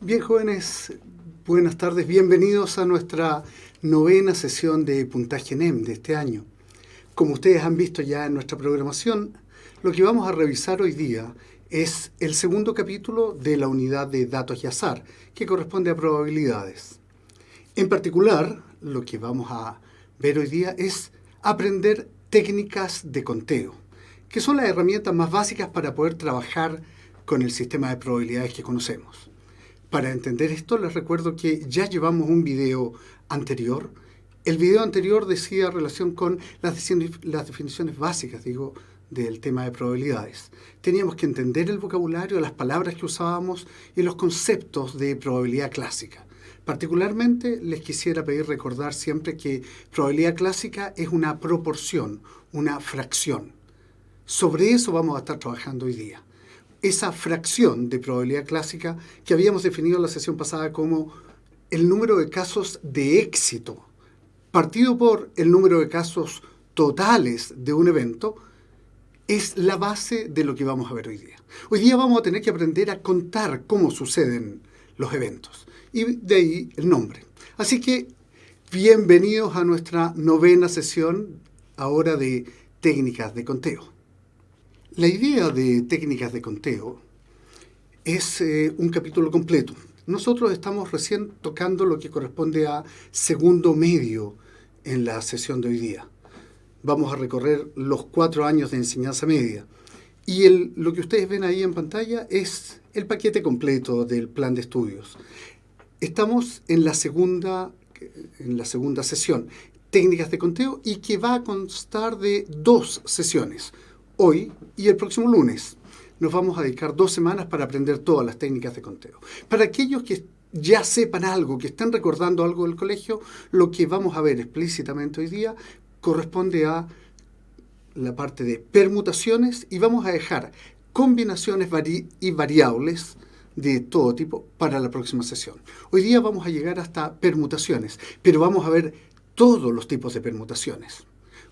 Bien, jóvenes, buenas tardes. Bienvenidos a nuestra novena sesión de puntaje NEM de este año. Como ustedes han visto ya en nuestra programación, lo que vamos a revisar hoy día es el segundo capítulo de la unidad de datos y azar, que corresponde a probabilidades. En particular, lo que vamos a ver hoy día es aprender técnicas de conteo, que son las herramientas más básicas para poder trabajar con el sistema de probabilidades que conocemos. Para entender esto, les recuerdo que ya llevamos un video anterior. El video anterior decía relación con las definiciones básicas, del tema de probabilidades. Teníamos que entender el vocabulario, las palabras que usábamos y los conceptos de probabilidad clásica. Particularmente, les quisiera pedir recordar siempre que probabilidad clásica es una proporción, una fracción. Sobre eso vamos a estar trabajando hoy día. Esa fracción de probabilidad clásica que habíamos definido en la sesión pasada como el número de casos de éxito, partido por el número de casos totales de un evento, es la base de lo que vamos a ver hoy día. Hoy día vamos a tener que aprender a contar cómo suceden los eventos, y de ahí el nombre. Así que, bienvenidos a nuestra novena sesión ahora de técnicas de conteo. La idea de técnicas de conteo es un capítulo completo. Nosotros estamos recién tocando lo que corresponde a segundo medio en la sesión de hoy día. Vamos a recorrer los 4 años de enseñanza media. Y lo que ustedes ven ahí en pantalla es el paquete completo del plan de estudios. Estamos en la segunda sesión, técnicas de conteo, y que va a constar de 2 sesiones. Hoy y el próximo lunes nos vamos a dedicar 2 semanas para aprender todas las técnicas de conteo. Para aquellos que ya sepan algo, que están recordando algo del colegio, lo que vamos a ver explícitamente hoy día corresponde a la parte de permutaciones y vamos a dejar combinaciones y variables de todo tipo para la próxima sesión. Hoy día vamos a llegar hasta permutaciones, pero vamos a ver todos los tipos de permutaciones.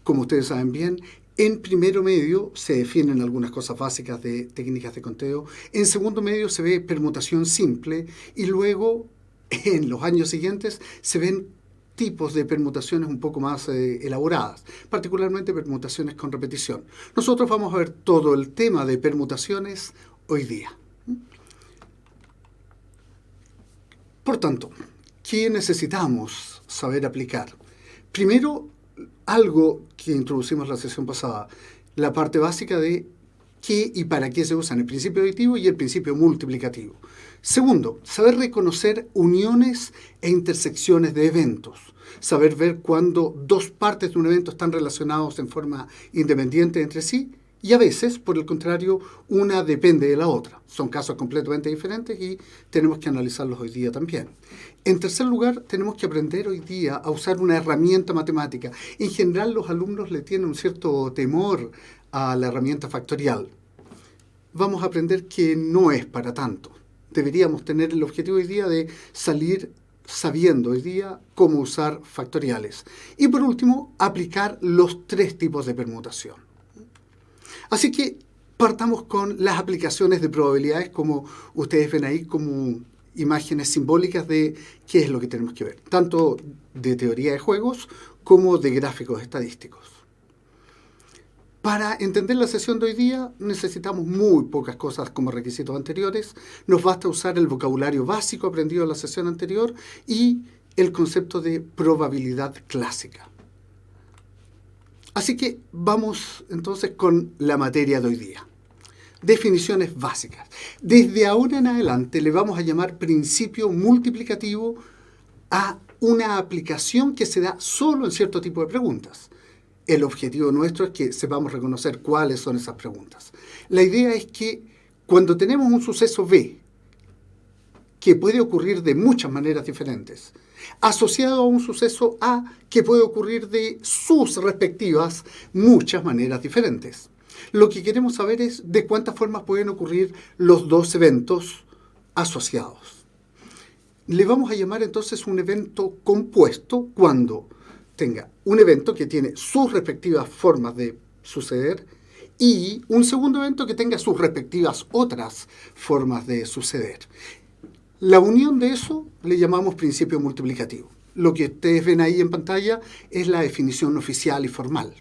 Como ustedes saben bien, en primero medio se definen algunas cosas básicas de técnicas de conteo. En segundo medio se ve permutación simple y luego en los años siguientes se ven tipos de permutaciones un poco más elaboradas, particularmente permutaciones con repetición. Nosotros vamos a ver todo el tema de permutaciones hoy día. Por tanto, ¿qué necesitamos saber aplicar? Primero, algo que introducimos la sesión pasada, la parte básica de qué y para qué se usan el principio aditivo y el principio multiplicativo. Segundo, saber reconocer uniones e intersecciones de eventos. Saber ver cuándo 2 partes de un evento están relacionados en forma independiente entre sí y a veces, por el contrario, una depende de la otra. Son casos completamente diferentes y tenemos que analizarlos hoy día también. En tercer lugar, tenemos que aprender hoy día a usar una herramienta matemática. En general, los alumnos le tienen un cierto temor a la herramienta factorial. Vamos a aprender que no es para tanto. Deberíamos tener el objetivo hoy día de salir sabiendo hoy día cómo usar factoriales. Y por último, aplicar los 3 tipos de permutación. Así que partamos con las aplicaciones de probabilidades, como ustedes ven ahí, como imágenes simbólicas de qué es lo que tenemos que ver, tanto de teoría de juegos como de gráficos estadísticos. Para entender la sesión de hoy día necesitamos muy pocas cosas como requisitos anteriores. Nos basta usar el vocabulario básico aprendido en la sesión anterior y el concepto de probabilidad clásica. Así que vamos entonces con la materia de hoy día. Definiciones básicas. Desde ahora en adelante le vamos a llamar principio multiplicativo a una aplicación que se da solo en cierto tipo de preguntas. El objetivo nuestro es que sepamos reconocer cuáles son esas preguntas. La idea es que cuando tenemos un suceso B, que puede ocurrir de muchas maneras diferentes, asociado a un suceso A que puede ocurrir de sus respectivas muchas maneras diferentes. Lo que queremos saber es de cuántas formas pueden ocurrir los 2 eventos asociados. Le vamos a llamar entonces un evento compuesto cuando tenga un evento que tiene sus respectivas formas de suceder y un segundo evento que tenga sus respectivas otras formas de suceder. La unión de eso le llamamos principio multiplicativo. Lo que ustedes ven ahí en pantalla es la definición oficial y formal.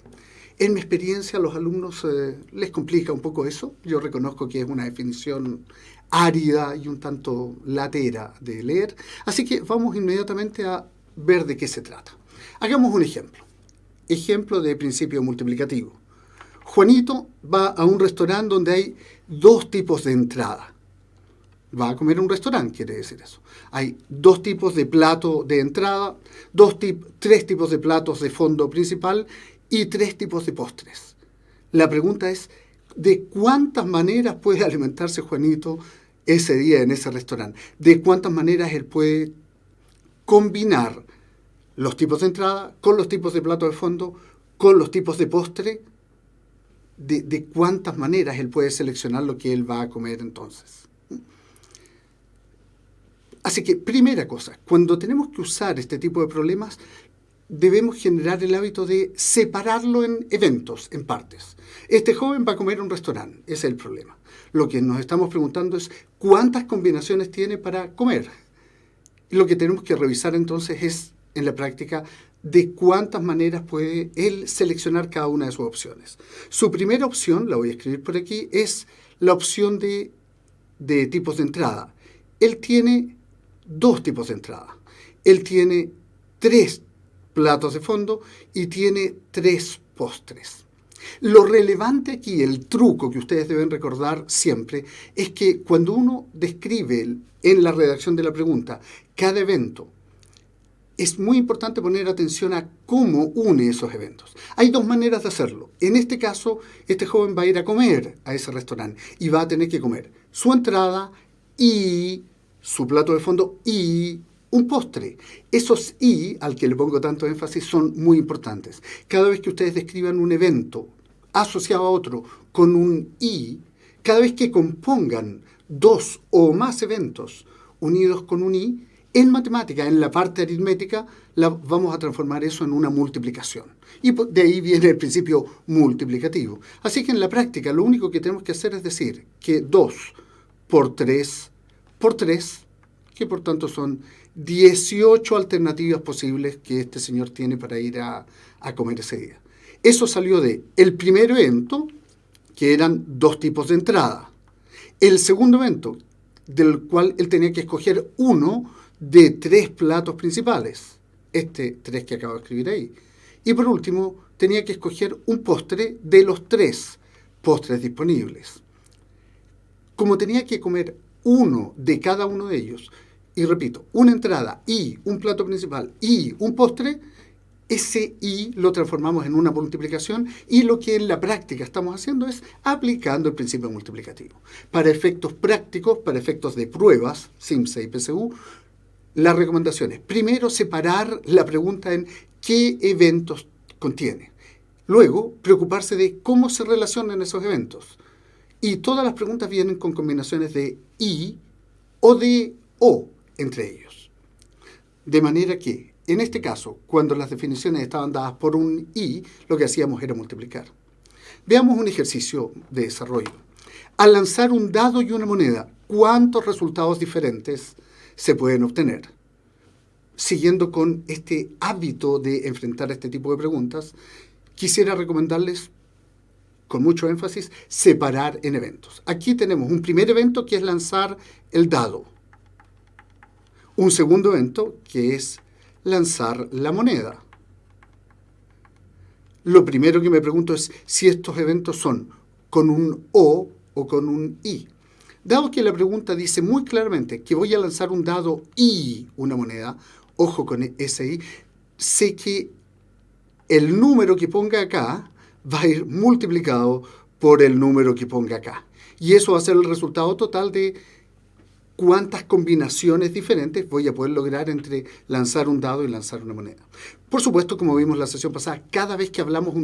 En mi experiencia a los alumnos les complica un poco eso. Yo reconozco que es una definición árida y un tanto latera de leer. Así que vamos inmediatamente a ver de qué se trata. Hagamos un ejemplo. Ejemplo de principio multiplicativo. Juanito va a un restaurante donde hay dos tipos de entrada. Va a comer en un restaurante, quiere decir eso. Hay dos tipos de plato de entrada, tres tipos de platos de fondo principal y tres tipos de postres. La pregunta es, ¿de cuántas maneras puede alimentarse Juanito ese día en ese restaurante? ¿De cuántas maneras él puede combinar los tipos de entrada con los tipos de plato de fondo, con los tipos de postre? ¿De cuántas maneras él puede seleccionar lo que él va a comer entonces? Así que, primera cosa, cuando tenemos que usar este tipo de problemas, debemos generar el hábito de separarlo en eventos, en partes. Este joven va a comer en un restaurante, ese es el problema. Lo que nos estamos preguntando es cuántas combinaciones tiene para comer. Y lo que tenemos que revisar entonces es, en la práctica, de cuántas maneras puede él seleccionar cada una de sus opciones. Su primera opción, la voy a escribir por aquí, es la opción de tipos de entrada. Él tiene dos tipos de entrada. Él tiene tres platos de fondo y tiene tres postres. Lo relevante aquí, el truco que ustedes deben recordar siempre, es que cuando uno describe en la redacción de la pregunta cada evento, es muy importante poner atención a cómo une esos eventos. Hay dos maneras de hacerlo. En este caso, este joven va a ir a comer a ese restaurante y va a tener que comer su entrada y su plato de fondo y un postre. Esos y, al que le pongo tanto énfasis, son muy importantes. Cada vez que ustedes describan un evento asociado a otro con un y, cada vez que compongan dos o más eventos unidos con un y, en matemática, en la parte aritmética, vamos a transformar eso en una multiplicación. Y de ahí viene el principio multiplicativo. Así que en la práctica lo único que tenemos que hacer es decir que 2 por 3, que por tanto son 18 alternativas posibles que este señor tiene para ir a comer ese día. Eso salió de el primer evento, que eran dos tipos de entrada. El segundo evento, del cual él tenía que escoger uno de tres platos principales. Tres que acabo de escribir ahí. Y por último, tenía que escoger un postre de los tres postres disponibles. Como tenía que comer uno de cada uno de ellos, y repito, una entrada y un plato principal y un postre, ese y lo transformamos en una multiplicación y lo que en la práctica estamos haciendo es aplicando el principio multiplicativo. Para efectos prácticos, para efectos de pruebas, SIMSE y PSU, la recomendación es primero separar la pregunta en qué eventos contiene. Luego, preocuparse de cómo se relacionan esos eventos. Y todas las preguntas vienen con combinaciones de y o de o entre ellos. De manera que, en este caso, cuando las definiciones estaban dadas por un y, lo que hacíamos era multiplicar. Veamos un ejercicio de desarrollo. Al lanzar un dado y una moneda, ¿cuántos resultados diferentes se pueden obtener? Siguiendo con este hábito de enfrentar este tipo de preguntas, quisiera recomendarles, con mucho énfasis, separar en eventos. Aquí tenemos un primer evento que es lanzar el dado. Un segundo evento que es lanzar la moneda. Lo primero que me pregunto es si estos eventos son con un o con un i. Dado que la pregunta dice muy claramente que voy a lanzar un dado y una moneda, ojo con ese i, sé que el número que ponga acá va a ir multiplicado por el número que ponga acá. Y eso va a ser el resultado total de cuántas combinaciones diferentes voy a poder lograr entre lanzar un dado y lanzar una moneda. Por supuesto, como vimos en la sesión pasada, cada vez que hablamos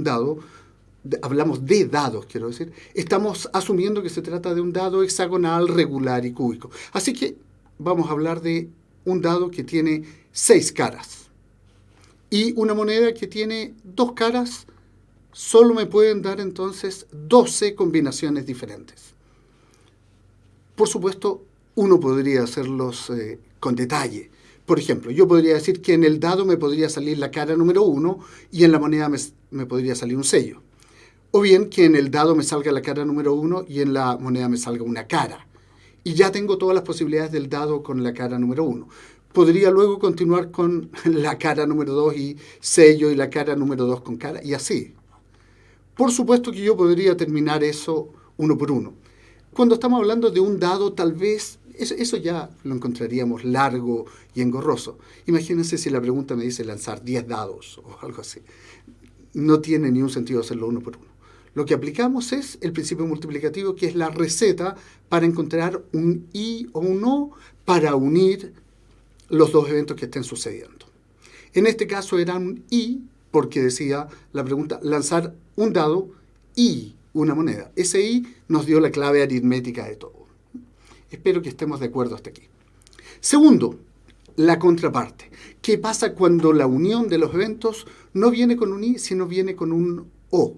hablamos de dados, quiero decir, estamos asumiendo que se trata de un dado hexagonal, regular y cúbico. Así que vamos a hablar de un dado que tiene 6 caras. Y una moneda que tiene 2 caras, solo me pueden dar entonces 12 combinaciones diferentes. Por supuesto, uno podría hacerlos con detalle. Por ejemplo, yo podría decir que en el dado me podría salir la cara número 1 y en la moneda me podría salir un sello. O bien que en el dado me salga la cara número 1 y en la moneda me salga una cara. Y ya tengo todas las posibilidades del dado con la cara número 1. Podría luego continuar con la cara número 2 y sello, y la cara número 2 con cara, y así. Por supuesto que yo podría terminar eso uno por uno. Cuando estamos hablando de un dado, tal vez eso ya lo encontraríamos largo y engorroso. Imagínense si la pregunta me dice lanzar 10 dados o algo así. No tiene ni un sentido hacerlo uno por uno. Lo que aplicamos es el principio multiplicativo, que es la receta para encontrar un y o un o para unir los dos eventos que estén sucediendo. En este caso era un y, porque decía la pregunta, lanzar un dado y una moneda. Ese y nos dio la clave aritmética de todo. Espero que estemos de acuerdo hasta aquí. Segundo, la contraparte. ¿Qué pasa cuando la unión de los eventos no viene con un i, sino viene con un o?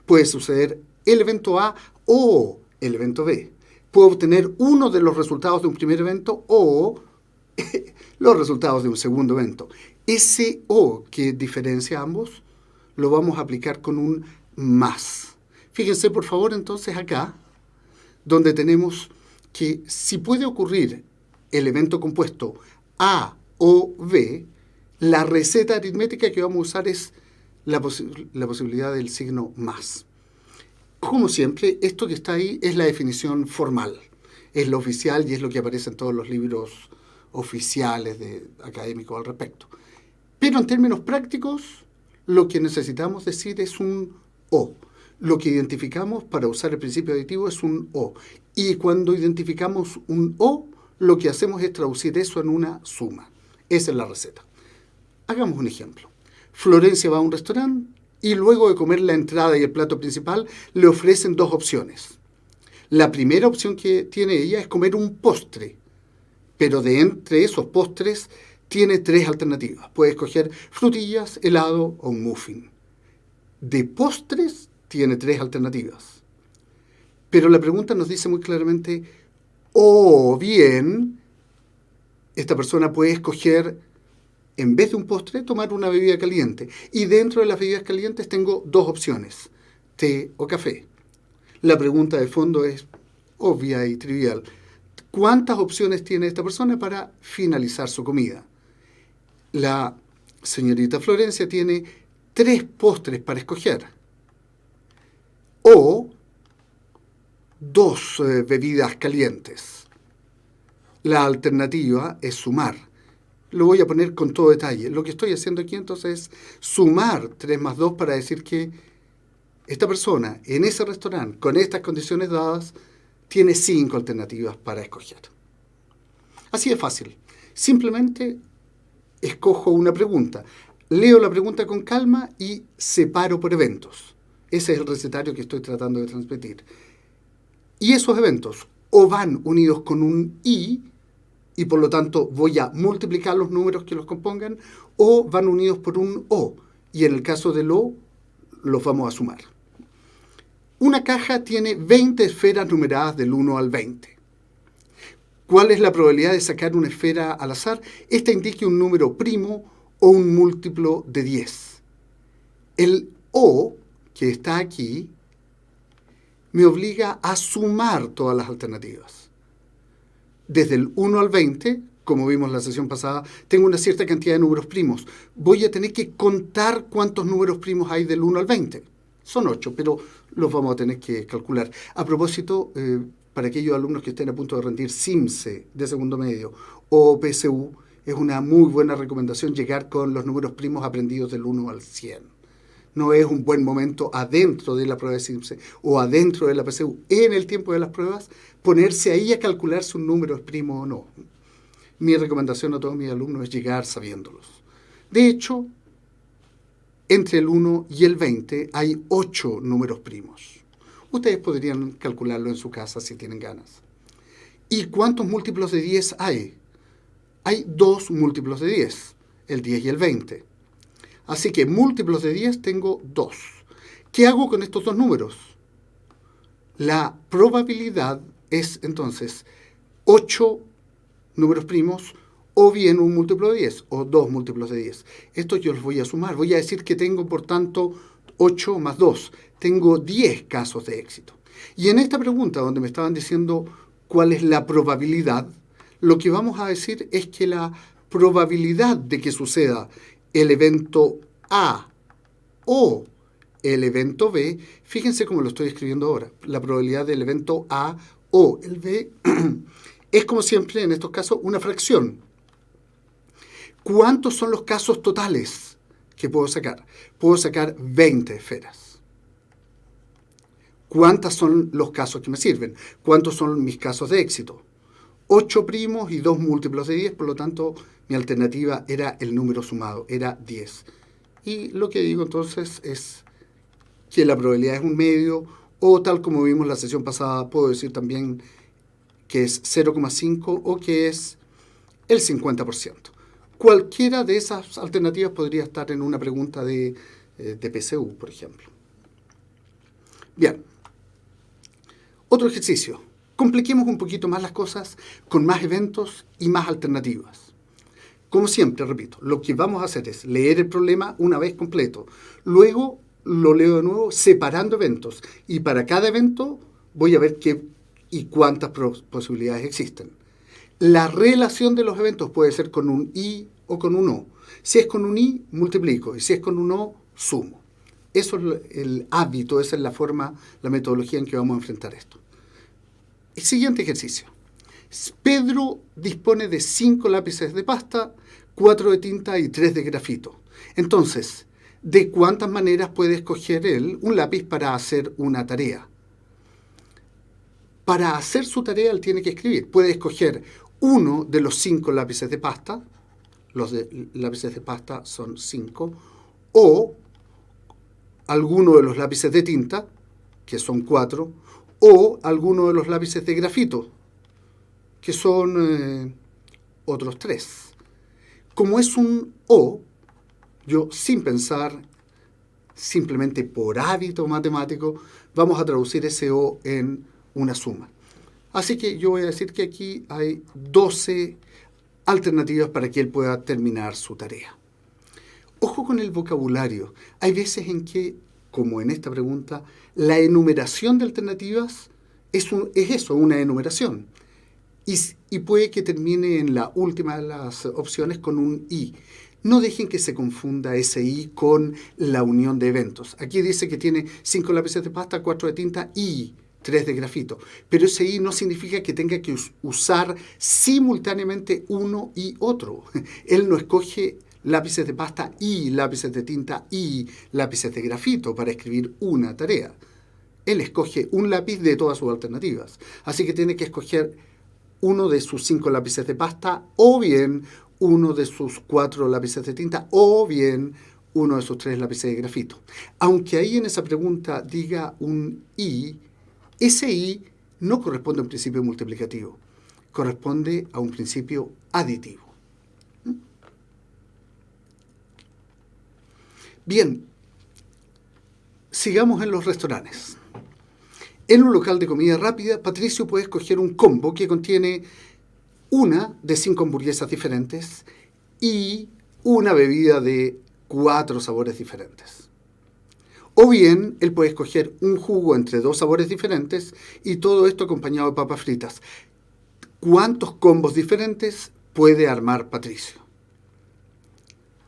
Puede suceder el evento A o el evento B. Puedo obtener uno de los resultados de un primer evento o los resultados de un segundo evento. Ese o que diferencia ambos lo vamos a aplicar con un más. Fíjense por favor entonces acá, donde tenemos que si puede ocurrir el evento compuesto A o B, la receta aritmética que vamos a usar es la posibilidad del signo más. Como siempre, esto que está ahí es la definición formal, es lo oficial y es lo que aparece en todos los libros oficiales académicos al respecto. Pero en términos prácticos, lo que necesitamos decir es un o. Lo que identificamos para usar el principio aditivo es un o. Y cuando identificamos un o, lo que hacemos es traducir eso en una suma. Esa es la receta. Hagamos un ejemplo. Florencia va a un restaurante y luego de comer la entrada y el plato principal le ofrecen dos opciones. La primera opción que tiene ella es comer un postre, pero de entre esos postres tiene 3 alternativas. Puede escoger frutillas, helado o un muffin. De postres tiene 3 alternativas. Pero la pregunta nos dice muy claramente, o bien, esta persona puede escoger, en vez de un postre, tomar una bebida caliente. Y dentro de las bebidas calientes tengo 2 opciones, té o café. La pregunta de fondo es obvia y trivial. ¿Cuántas opciones tiene esta persona para finalizar su comida? La señorita Florencia tiene 3 postres para escoger. O 2 bebidas calientes. La alternativa es sumar. Lo voy a poner con todo detalle. Lo que estoy haciendo aquí entonces es sumar 3 más 2 para decir que esta persona en ese restaurante, con estas condiciones dadas, tiene 5 alternativas para escoger. Así de fácil. Simplemente escojo una pregunta. Leo la pregunta con calma y separo por eventos. Ese es el recetario que estoy tratando de transmitir. Y esos eventos o van unidos con un y por lo tanto voy a multiplicar los números que los compongan, o van unidos por un o, y en el caso del o, los vamos a sumar. Una caja tiene 20 esferas numeradas del 1 al 20. ¿Cuál es la probabilidad de sacar una esfera al azar? Esta indica un número primo o un múltiplo de 10. El o, que está aquí, me obliga a sumar todas las alternativas. Desde el 1 al 20, como vimos en la sesión pasada, tengo una cierta cantidad de números primos. Voy a tener que contar cuántos números primos hay del 1 al 20. Son 8, pero los vamos a tener que calcular. A propósito, para aquellos alumnos que estén a punto de rendir CIMSE de segundo medio o PSU, es una muy buena recomendación llegar con los números primos aprendidos del 1 al 100. No es un buen momento adentro de la prueba de CIMSE o adentro de la PSU, en el tiempo de las pruebas, ponerse ahí a calcular si un número es primo o no. Mi recomendación a todos mis alumnos es llegar sabiéndolos. De hecho, entre el 1 y el 20 hay 8 números primos. Ustedes podrían calcularlo en su casa si tienen ganas. ¿Y cuántos múltiplos de 10 hay? Hay 2 múltiplos de 10, el 10 y el 20. Así que múltiplos de 10 tengo 2. ¿Qué hago con estos 2 números? La probabilidad es entonces 8 números primos, o bien un múltiplo de 10, o 2 múltiplos de 10. Estos yo los voy a sumar. Voy a decir que tengo, por tanto, 8 más 2. Tengo 10 casos de éxito. Y en esta pregunta, donde me estaban diciendo cuál es la probabilidad, lo que vamos a decir es que la probabilidad de que suceda el evento A o el evento B, fíjense cómo lo estoy escribiendo ahora, la probabilidad del evento A o el B es, como siempre en estos casos, una fracción. ¿Cuántos son los casos totales que puedo sacar? Puedo sacar 20 esferas. ¿Cuántos son los casos que me sirven? ¿Cuántos son mis casos de éxito? 8 primos y 2 múltiplos de 10, por lo tanto, mi alternativa era el número sumado, era 10. Y lo que digo entonces es que la probabilidad es un medio, o tal como vimos la sesión pasada, puedo decir también que es 0,5 o que es el 50%. Cualquiera de esas alternativas podría estar en una pregunta de PSU, por ejemplo. Bien. Otro ejercicio. Compliquemos un poquito más las cosas con más eventos y más alternativas. Como siempre, repito, lo que vamos a hacer es leer el problema una vez completo. Luego lo leo de nuevo separando eventos. Y para cada evento voy a ver qué y cuántas posibilidades existen. La relación de los eventos puede ser con un I o con un O. Si es con un I, multiplico. Y si es con un O, sumo. Eso es el hábito, esa es la forma, la metodología en que vamos a enfrentar esto. El siguiente ejercicio. Pedro dispone de 5 lápices de pasta, 4 de tinta y 3 de grafito. Entonces, ¿de cuántas maneras puede escoger él un lápiz para hacer una tarea? Para hacer su tarea, él tiene que escribir. Puede escoger uno de los 5 lápices de pasta, lápices de pasta son 5, o alguno de los lápices de tinta, que son 4, o alguno de los lápices de grafito, que son otros 3. Como es un O, yo sin pensar, simplemente por hábito matemático, vamos a traducir ese O en una suma. Así que yo voy a decir que aquí hay 12 alternativas para que él pueda terminar su tarea. Ojo con el vocabulario. Hay veces en que, como en esta pregunta, la enumeración de alternativas es eso, una enumeración. Y puede que termine en la última de las opciones con un I. No dejen que se confunda ese I con la unión de eventos. Aquí dice que tiene 5 lápices de pasta, 4 de tinta y 3 de grafito. Pero ese I no significa que tenga que usar simultáneamente uno y otro. Él no escoge lápices de pasta y lápices de tinta y lápices de grafito para escribir una tarea. Él escoge un lápiz de todas sus alternativas. Así que tiene que escoger uno de sus 5 lápices de pasta, o bien uno de sus 4 lápices de tinta, o bien uno de sus 3 lápices de grafito. Aunque ahí en esa pregunta diga un I, ese I no corresponde a un principio multiplicativo, corresponde a un principio aditivo. Bien, sigamos en los restaurantes. En un local de comida rápida, Patricio puede escoger un combo que contiene una de 5 hamburguesas diferentes y una bebida de 4 sabores diferentes. O bien, él puede escoger un jugo entre 2 sabores diferentes y todo esto acompañado de papas fritas. ¿Cuántos combos diferentes puede armar Patricio?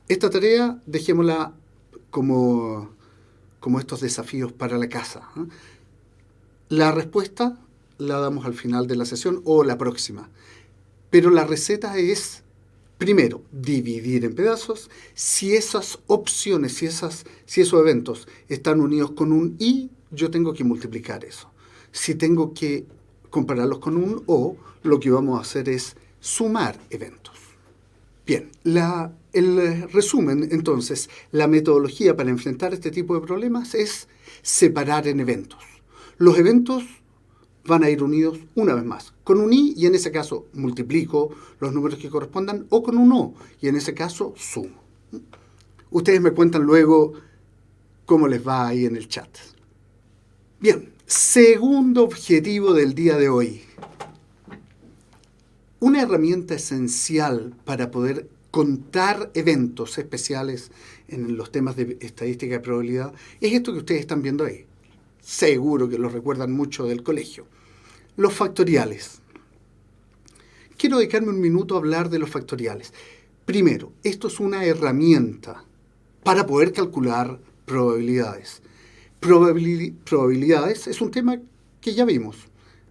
Esta tarea dejémosla como estos desafíos para la casa. La respuesta la damos al final de la sesión o la próxima. Pero la receta es, primero, dividir en pedazos. Si esas opciones, si esos eventos están unidos con un I, yo tengo que multiplicar eso. Si tengo que compararlos con un O, lo que vamos a hacer es sumar eventos. Bien, el resumen, entonces, la metodología para enfrentar este tipo de problemas es separar en eventos. Los eventos van a ir unidos una vez más, con un I, y en ese caso multiplico los números que correspondan, o con un O, y en ese caso sumo. Ustedes me cuentan luego cómo les va ahí en el chat. Bien, segundo objetivo del día de hoy. Una herramienta esencial para poder contar eventos especiales en los temas de estadística y probabilidad es esto que ustedes están viendo ahí. Seguro que lo recuerdan mucho del colegio. Los factoriales. Quiero dedicarme un minuto a hablar de los factoriales. Primero, esto es una herramienta para poder calcular probabilidades. Probabilidades es un tema que ya vimos.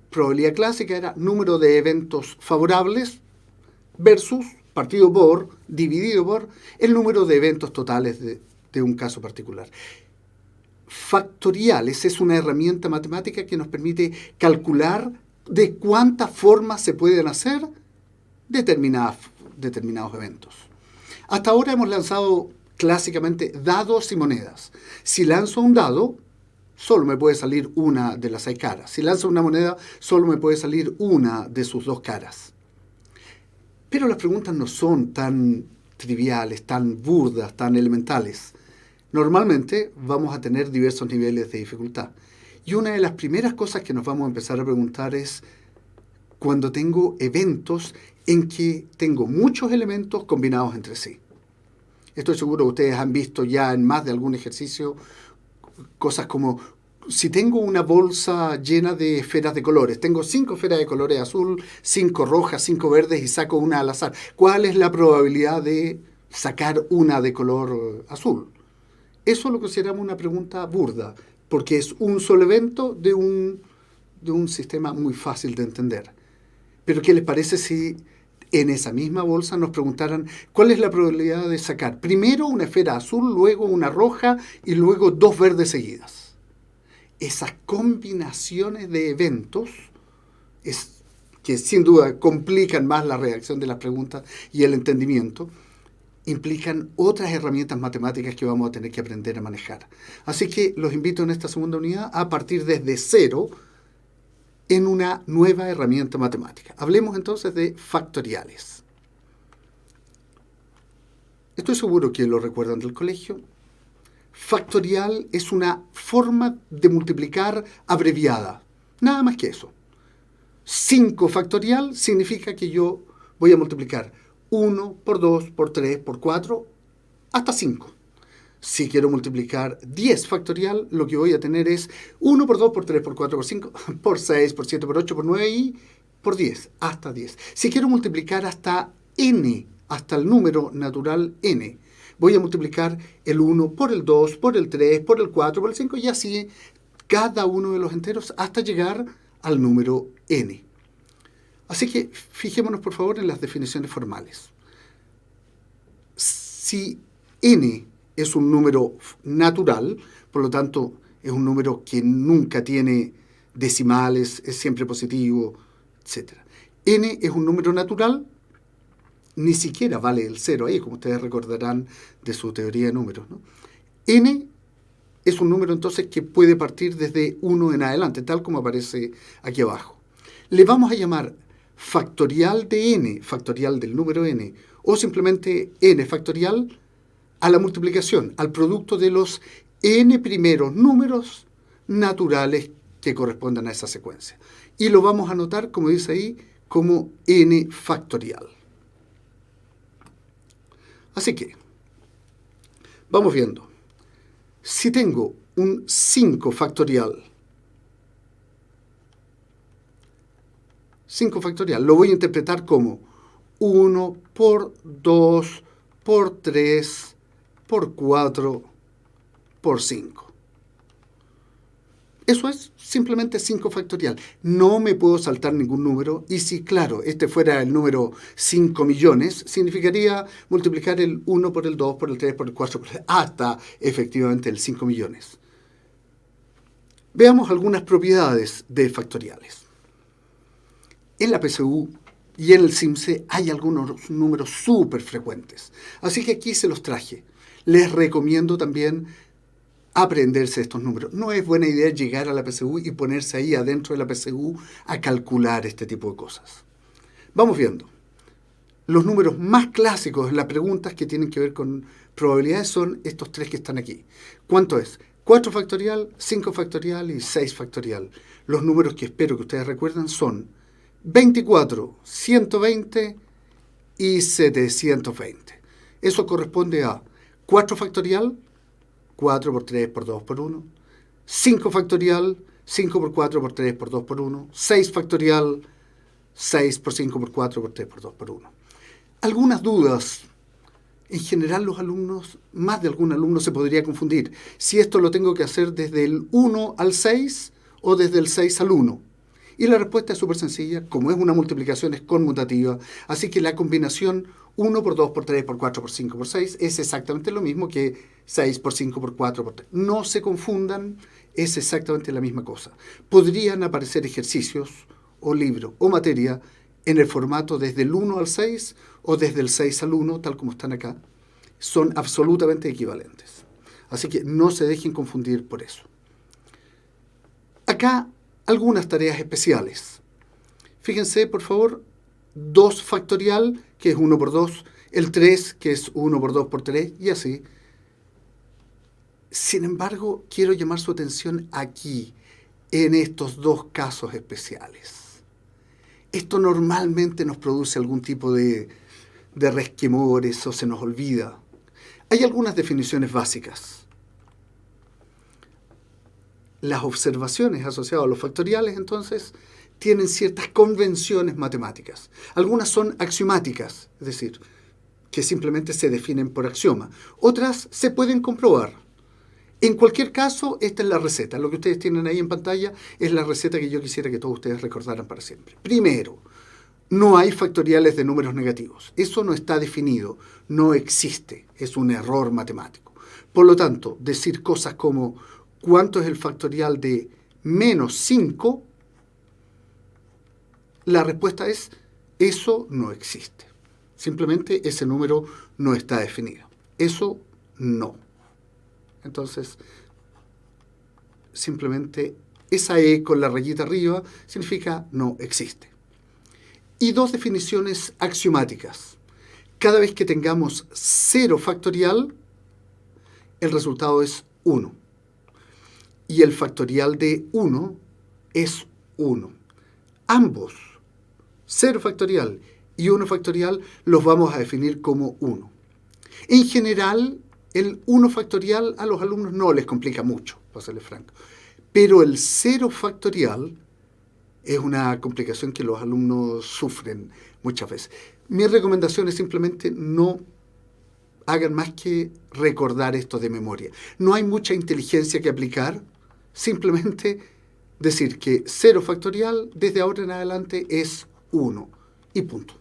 Probabilidad clásica era número de eventos favorables versus partido por, dividido por, el número de eventos totales de un caso particular. Factoriales es una herramienta matemática que nos permite calcular de cuántas formas se pueden hacer determinados eventos. Hasta ahora hemos lanzado clásicamente dados y monedas. Si lanzo un dado, solo me puede salir una de las 6 caras. Si lanzo una moneda, solo me puede salir una de sus 2 caras. Pero las preguntas no son tan triviales, tan burdas, tan elementales. Normalmente vamos a tener diversos niveles de dificultad. Y una de las primeras cosas que nos vamos a empezar a preguntar es cuando tengo eventos en que tengo muchos elementos combinados entre sí. Estoy seguro que ustedes han visto ya en más de algún ejercicio cosas como, si tengo una bolsa llena de esferas de colores, tengo 5 esferas de colores azul, 5 rojas, 5 verdes y saco una al azar. ¿Cuál es la probabilidad de sacar una de color azul? Eso lo consideramos una pregunta burda, porque es un solo evento de un sistema muy fácil de entender. Pero ¿qué les parece si en esa misma bolsa nos preguntaran cuál es la probabilidad de sacar primero una esfera azul, luego una roja y luego 2 verdes seguidas? Esas combinaciones de eventos que sin duda complican más la redacción de las preguntas y el entendimiento, implican otras herramientas matemáticas que vamos a tener que aprender a manejar. Así que los invito en esta segunda unidad a partir desde cero en una nueva herramienta matemática. Hablemos entonces de factoriales. Estoy seguro que lo recuerdan del colegio. Factorial es una forma de multiplicar abreviada. Nada más que eso. 5 factorial significa que yo voy a multiplicar 1 por 2, por 3, por 4, hasta 5. Si quiero multiplicar 10 factorial, lo que voy a tener es 1 por 2, por 3, por 4, por 5, por 6, por 7, por 8, por 9 y por 10, hasta 10. Si quiero multiplicar hasta n, hasta el número natural n, voy a multiplicar el 1 por el 2, por el 3, por el 4, por el 5 y así cada uno de los enteros hasta llegar al número n. Así que fijémonos por favor en las definiciones formales. Si n es un número natural, por lo tanto es un número que nunca tiene decimales, es siempre positivo, etc. N es un número natural, ni siquiera vale el 0 ahí, como ustedes recordarán de su teoría de números, ¿no? N es un número entonces que puede partir desde 1 en adelante, tal como aparece aquí abajo. Le vamos a llamar factorial de n, factorial del número n, o simplemente n factorial a la multiplicación, al producto de los n primeros números naturales que correspondan a esa secuencia. Y lo vamos a anotar, como dice ahí, como n factorial. Así que, vamos viendo. Si tengo un 5 factorial, lo voy a interpretar como 1 por 2 por 3 por 4 por 5. Eso es simplemente 5 factorial. No me puedo saltar ningún número. Y si, claro, este fuera el número 5 millones, significaría multiplicar el 1 por el 2, por el 3, por el 4, hasta efectivamente el 5 millones. Veamos algunas propiedades de factoriales. En la PSU y en el CIMSE hay algunos números súper frecuentes. Así que aquí se los traje. Les recomiendo también aprenderse estos números. No es buena idea llegar a la PSU y ponerse ahí adentro de la PSU a calcular este tipo de cosas. Vamos viendo. Los números más clásicos en las preguntas que tienen que ver con probabilidades son estos 3 que están aquí. ¿Cuánto es? 4 factorial, 5 factorial y 6 factorial. Los números que espero que ustedes recuerden son 24, 120 y 720. Eso corresponde a 4 factorial, 4 por 3 por 2 por 1, 5 factorial, 5 por 4 por 3 por 2 por 1, 6 factorial, 6 por 5 por 4 por 3 por 2 por 1. Algunas dudas. En general los alumnos, más de algún alumno se podría confundir si esto lo tengo que hacer desde el 1 al 6 o desde el 6 al 1. Y la respuesta es súper sencilla, como es una multiplicación es conmutativa, así que la combinación 1 por 2 por 3 por 4 por 5 por 6 es exactamente lo mismo que 6 por 5 por 4 por 3. No se confundan, es exactamente la misma cosa. Podrían aparecer ejercicios o libros o materia en el formato desde el 1 al 6 o desde el 6 al 1, tal como están acá. Son absolutamente equivalentes. Así que no se dejen confundir por eso. Acá algunas tareas especiales. Fíjense, por favor, 2 factorial, que es 1 por 2, el 3, que es 1 por 2 por 3, y así. Sin embargo, quiero llamar su atención aquí, en estos 2 casos especiales. Esto normalmente nos produce algún tipo de resquemores o se nos olvida. Hay algunas definiciones básicas. Las observaciones asociadas a los factoriales, entonces, tienen ciertas convenciones matemáticas. Algunas son axiomáticas, es decir, que simplemente se definen por axioma. Otras se pueden comprobar. En cualquier caso, esta es la receta. Lo que ustedes tienen ahí en pantalla es la receta que yo quisiera que todos ustedes recordaran para siempre. Primero, no hay factoriales de números negativos. Eso no está definido, no existe. Es un error matemático. Por lo tanto, decir cosas como ¿cuánto es el factorial de menos 5? La respuesta es, eso no existe. Simplemente ese número no está definido. Eso no. Entonces, simplemente esa E con la rayita arriba significa no existe. Y 2 definiciones axiomáticas. Cada vez que tengamos 0 factorial, el resultado es 1. Y el factorial de 1 es 1. Ambos, 0 factorial y 1 factorial, los vamos a definir como 1. En general, el 1 factorial a los alumnos no les complica mucho, para serles franco. Pero el 0 factorial es una complicación que los alumnos sufren muchas veces. Mi recomendación es simplemente no hagan más que recordar esto de memoria. No hay mucha inteligencia que aplicar, simplemente decir que 0 factorial desde ahora en adelante es 1 y punto.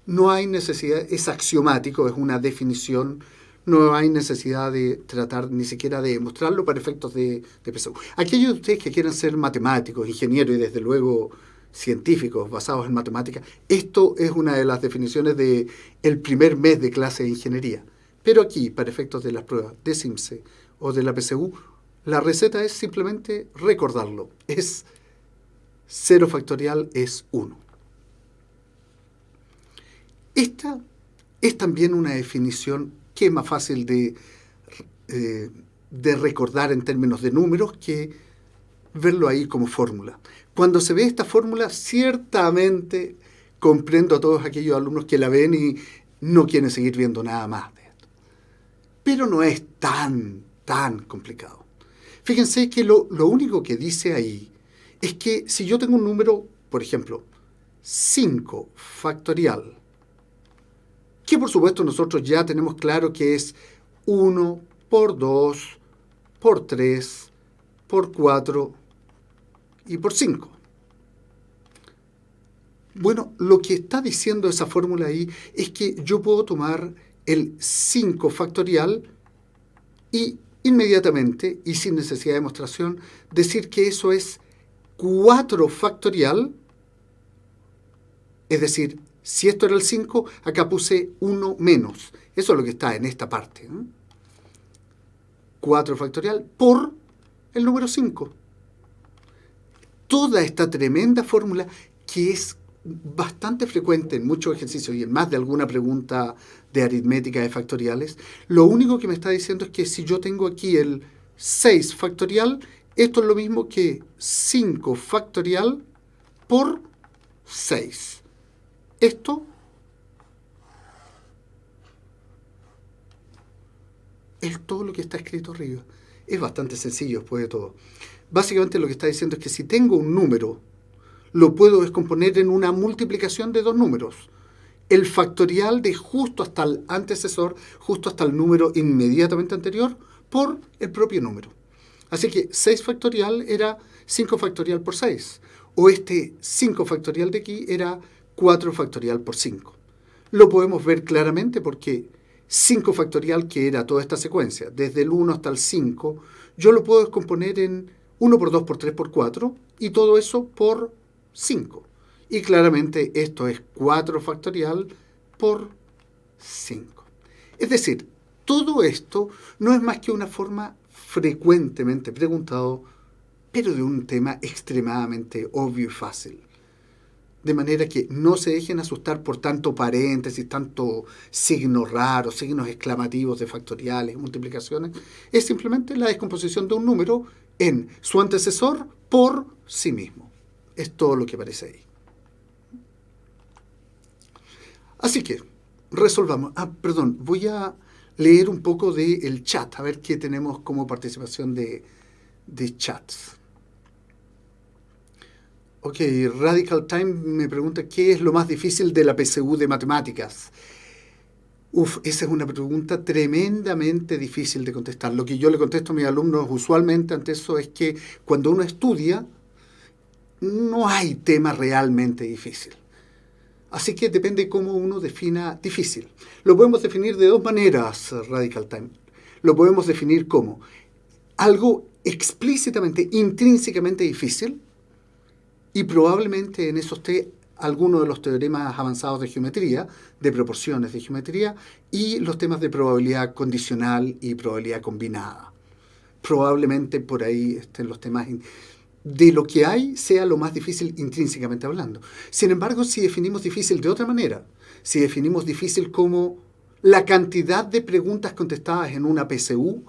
No hay necesidad, es axiomático, es una definición. No hay necesidad de tratar ni siquiera de demostrarlo para efectos de PSU. Aquellos de ustedes que quieran ser matemáticos, ingenieros y desde luego científicos basados en matemáticas, esto es una de las definiciones del primer mes de clase de ingeniería. Pero aquí, para efectos de las pruebas de SIMSE o de la PSU, la receta es simplemente recordarlo. Es 0 factorial es 1. Esta es también una definición que es más fácil de recordar en términos de números que verlo ahí como fórmula. Cuando se ve esta fórmula, ciertamente comprendo a todos aquellos alumnos que la ven y no quieren seguir viendo nada más de esto. Pero no es tan complicado. Fíjense que lo único que dice ahí es que si yo tengo un número, por ejemplo, 5 factorial, que por supuesto nosotros ya tenemos claro que es 1 por 2, por 3, por 4 y por 5. Bueno, lo que está diciendo esa fórmula ahí es que yo puedo tomar el 5 factorial y inmediatamente, y sin necesidad de demostración, decir que eso es 4 factorial, es decir, si esto era el 5, acá puse 1 menos. Eso es lo que está en esta parte. 4 factorial por el número 5. Toda esta tremenda fórmula que es bastante frecuente en muchos ejercicios y en más de alguna pregunta de aritmética de factoriales, lo único que me está diciendo es que si yo tengo aquí el 6 factorial, esto es lo mismo que 5 factorial por 6. Esto es todo lo que está escrito arriba. Es bastante sencillo después de todo. Básicamente lo que está diciendo es que si tengo un número, lo puedo descomponer en una multiplicación de dos números. El factorial de justo hasta el antecesor, justo hasta el número inmediatamente anterior, por el propio número. Así que 6 factorial era 5 factorial por 6. O este 5 factorial de aquí era 4 factorial por 5. Lo podemos ver claramente porque 5 factorial, que era toda esta secuencia, desde el 1 hasta el 5, yo lo puedo descomponer en 1 por 2 por 3 por 4 y todo eso por 5. Y claramente esto es 4 factorial por 5. Es decir, todo esto no es más que una forma frecuentemente preguntado, pero de un tema extremadamente obvio y fácil. De manera que no se dejen asustar por tanto paréntesis, tanto signos raros, signos exclamativos de factoriales, multiplicaciones. Es simplemente la descomposición de un número en su antecesor por sí mismo. Es todo lo que aparece ahí. Así que, resolvamos. Perdón, voy a leer un poco del chat, a ver qué tenemos como participación de chats. Ok, Radical Time me pregunta, ¿qué es lo más difícil de la PSU de matemáticas? Esa es una pregunta tremendamente difícil de contestar. Lo que yo le contesto a mis alumnos usualmente ante eso es que cuando uno estudia, no hay tema realmente difícil. Así que depende cómo uno defina difícil. Lo podemos definir de dos maneras, Radical Time. Lo podemos definir como algo explícitamente, intrínsecamente difícil, y probablemente en eso esté alguno de los teoremas avanzados de geometría, de proporciones de geometría, y los temas de probabilidad condicional y probabilidad combinada. Probablemente por ahí estén los temas de lo que hay sea lo más difícil intrínsecamente hablando. Sin embargo, si definimos difícil de otra manera, si definimos difícil como la cantidad de preguntas contestadas en una PSU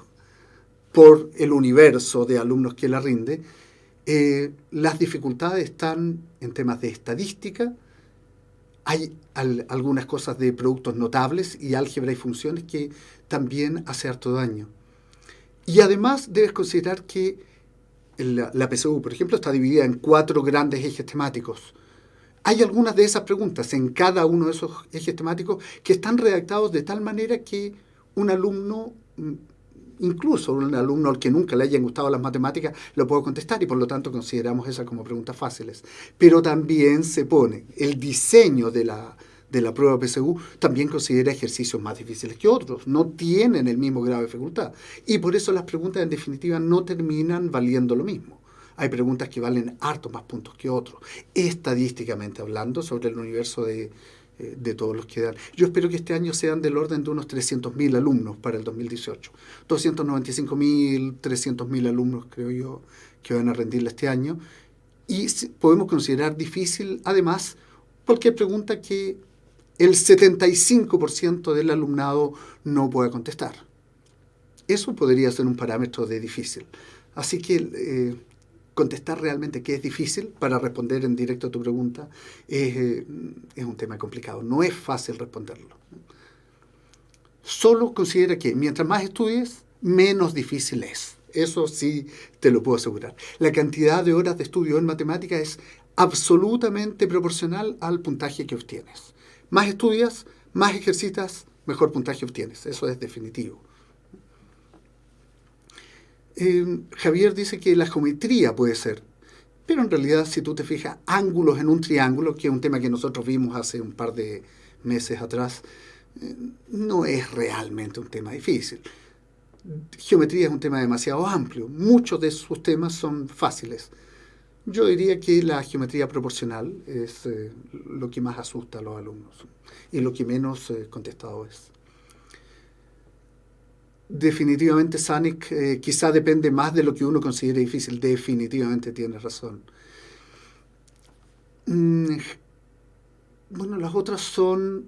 por el universo de alumnos que la rinde, las dificultades están en temas de estadística, hay algunas cosas de productos notables y álgebra y funciones que también hace harto daño. Y además debes considerar que la PSU, por ejemplo, está dividida en 4 grandes ejes temáticos. Hay algunas de esas preguntas en cada uno de esos ejes temáticos que están redactados de tal manera que un alumno, incluso un alumno al que nunca le hayan gustado las matemáticas, lo puede contestar y por lo tanto consideramos esas como preguntas fáciles. Pero también se pone el diseño de la prueba PSU, también considera ejercicios más difíciles que otros. No tienen el mismo grado de dificultad. Y por eso las preguntas en definitiva no terminan valiendo lo mismo. Hay preguntas que valen harto más puntos que otros, estadísticamente hablando, sobre el universo de todos los que dan. Yo espero que este año sean del orden de unos 300.000 alumnos para el 2018. 295.000, 300.000 alumnos creo yo que van a rendirla este año. Y podemos considerar difícil, además, cualquier pregunta que el 75% del alumnado no pueda contestar. Eso podría ser un parámetro de difícil. Así que contestar realmente qué es difícil para responder en directo a tu pregunta es un tema complicado. No es fácil responderlo. Solo considera que mientras más estudies, menos difícil es. Eso sí te lo puedo asegurar. La cantidad de horas de estudio en matemática es absolutamente proporcional al puntaje que obtienes. Más estudias, más ejercitas, mejor puntaje obtienes. Eso es definitivo. Javier dice que la geometría puede ser, pero en realidad si tú te fijas, ángulos en un triángulo, que es un tema que nosotros vimos hace un par de meses atrás, no es realmente un tema difícil. Geometría es un tema demasiado amplio. Muchos de sus temas son fáciles. Yo diría que la geometría proporcional es lo que más asusta a los alumnos y lo que menos contestado es. Definitivamente, Sanic, quizá depende más de lo que uno considere difícil. Definitivamente tienes razón. Bueno, las otras son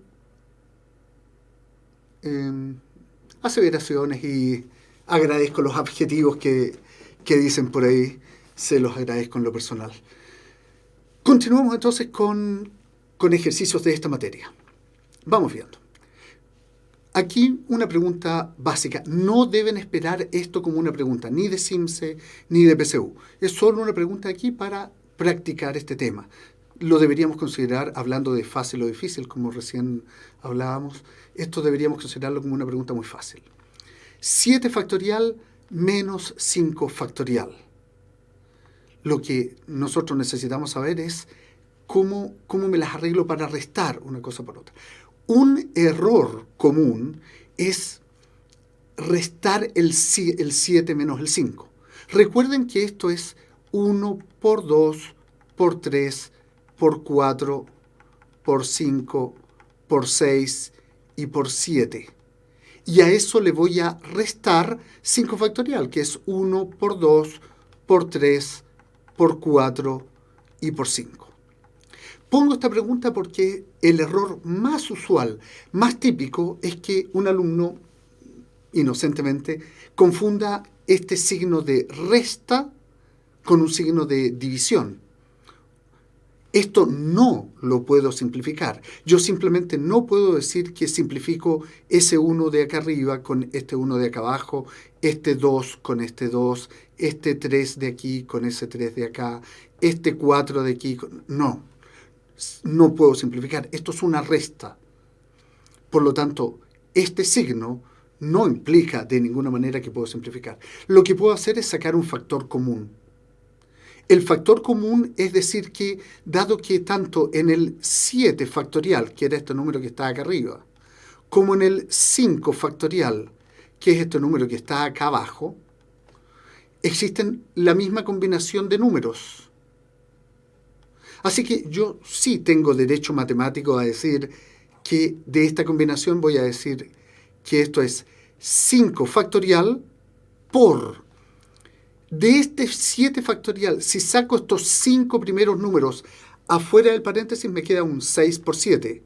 aseveraciones y agradezco los adjetivos que dicen por ahí. Se los agradezco en lo personal. Continuamos entonces con ejercicios de esta materia. Vamos viendo. Aquí una pregunta básica. No deben esperar esto como una pregunta ni de CIMSE ni de PSU. Es solo una pregunta aquí para practicar este tema. Lo deberíamos considerar, hablando de fácil o difícil, como recién hablábamos, esto deberíamos considerarlo como una pregunta muy fácil. 7 factorial menos 5 factorial. Lo que nosotros necesitamos saber es cómo me las arreglo para restar una cosa por otra. Un error común es restar el 7 menos el 5. Recuerden que esto es 1 por 2, por 3, por 4, por 5, por 6 y por 7. Y a eso le voy a restar 5 factorial, que es 1 por 2, por 3, por 4 y por 5. Pongo esta pregunta porque el error más usual, más típico, es que un alumno, inocentemente, confunda este signo de resta con un signo de división. Esto no lo puedo simplificar. Yo simplemente no puedo decir que simplifico ese 1 de acá arriba con este 1 de acá abajo, este 2 con este 2, este 3 de aquí con ese 3 de acá, este 4 de aquí. No puedo simplificar. Esto es una resta. Por lo tanto, este signo no implica de ninguna manera que puedo simplificar. Lo que puedo hacer es sacar un factor común. El factor común es decir que, dado que tanto en el 7 factorial, que era este número que está acá arriba, como en el 5 factorial, que es este número que está acá abajo, existen la misma combinación de números. Así que yo sí tengo derecho matemático a decir que de esta combinación voy a decir que esto es 5 factorial por... De este 7 factorial, si saco estos 5 primeros números afuera del paréntesis, me queda un 6 por 7,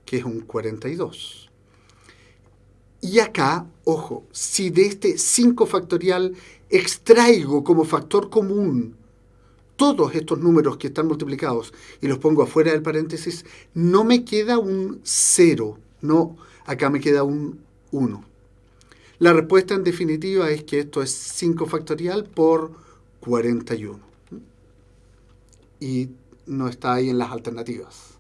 que es un 42. Y acá, ojo, si de este 5 factorial extraigo como factor común todos estos números que están multiplicados y los pongo afuera del paréntesis, no me queda un 0, no, acá me queda un 1. La respuesta en definitiva es que esto es 5 factorial por 41. Y no está ahí en las alternativas.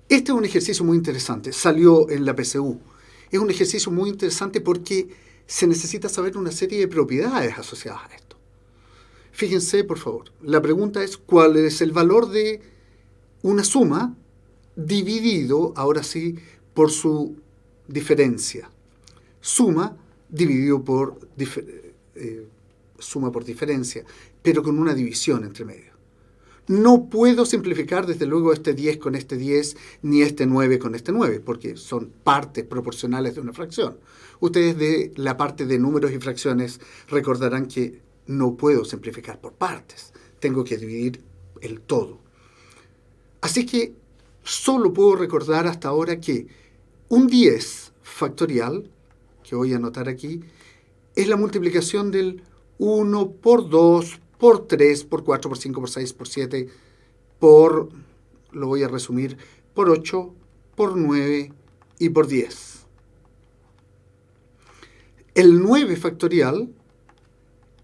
Este es un ejercicio muy interesante. Salió en la PSU. Es un ejercicio muy interesante porque se necesita saber una serie de propiedades asociadas a esto. Fíjense, por favor. La pregunta es ¿cuál es el valor de una suma dividido, ahora sí, por su diferencia? Suma dividido por suma por diferencia, pero con una división entre medio. No puedo simplificar desde luego este 10 con este 10, ni este 9 con este 9, porque son partes proporcionales de una fracción. Ustedes de la parte de números y fracciones recordarán que no puedo simplificar por partes. Tengo que dividir el todo. Así que solo puedo recordar hasta ahora que un 10 factorial, que voy a anotar aquí, es la multiplicación del 1 por 2, por 3, por 4, por 5, por 6, por 7, por, lo voy a resumir, por 8, por 9 y por 10. El 9 factorial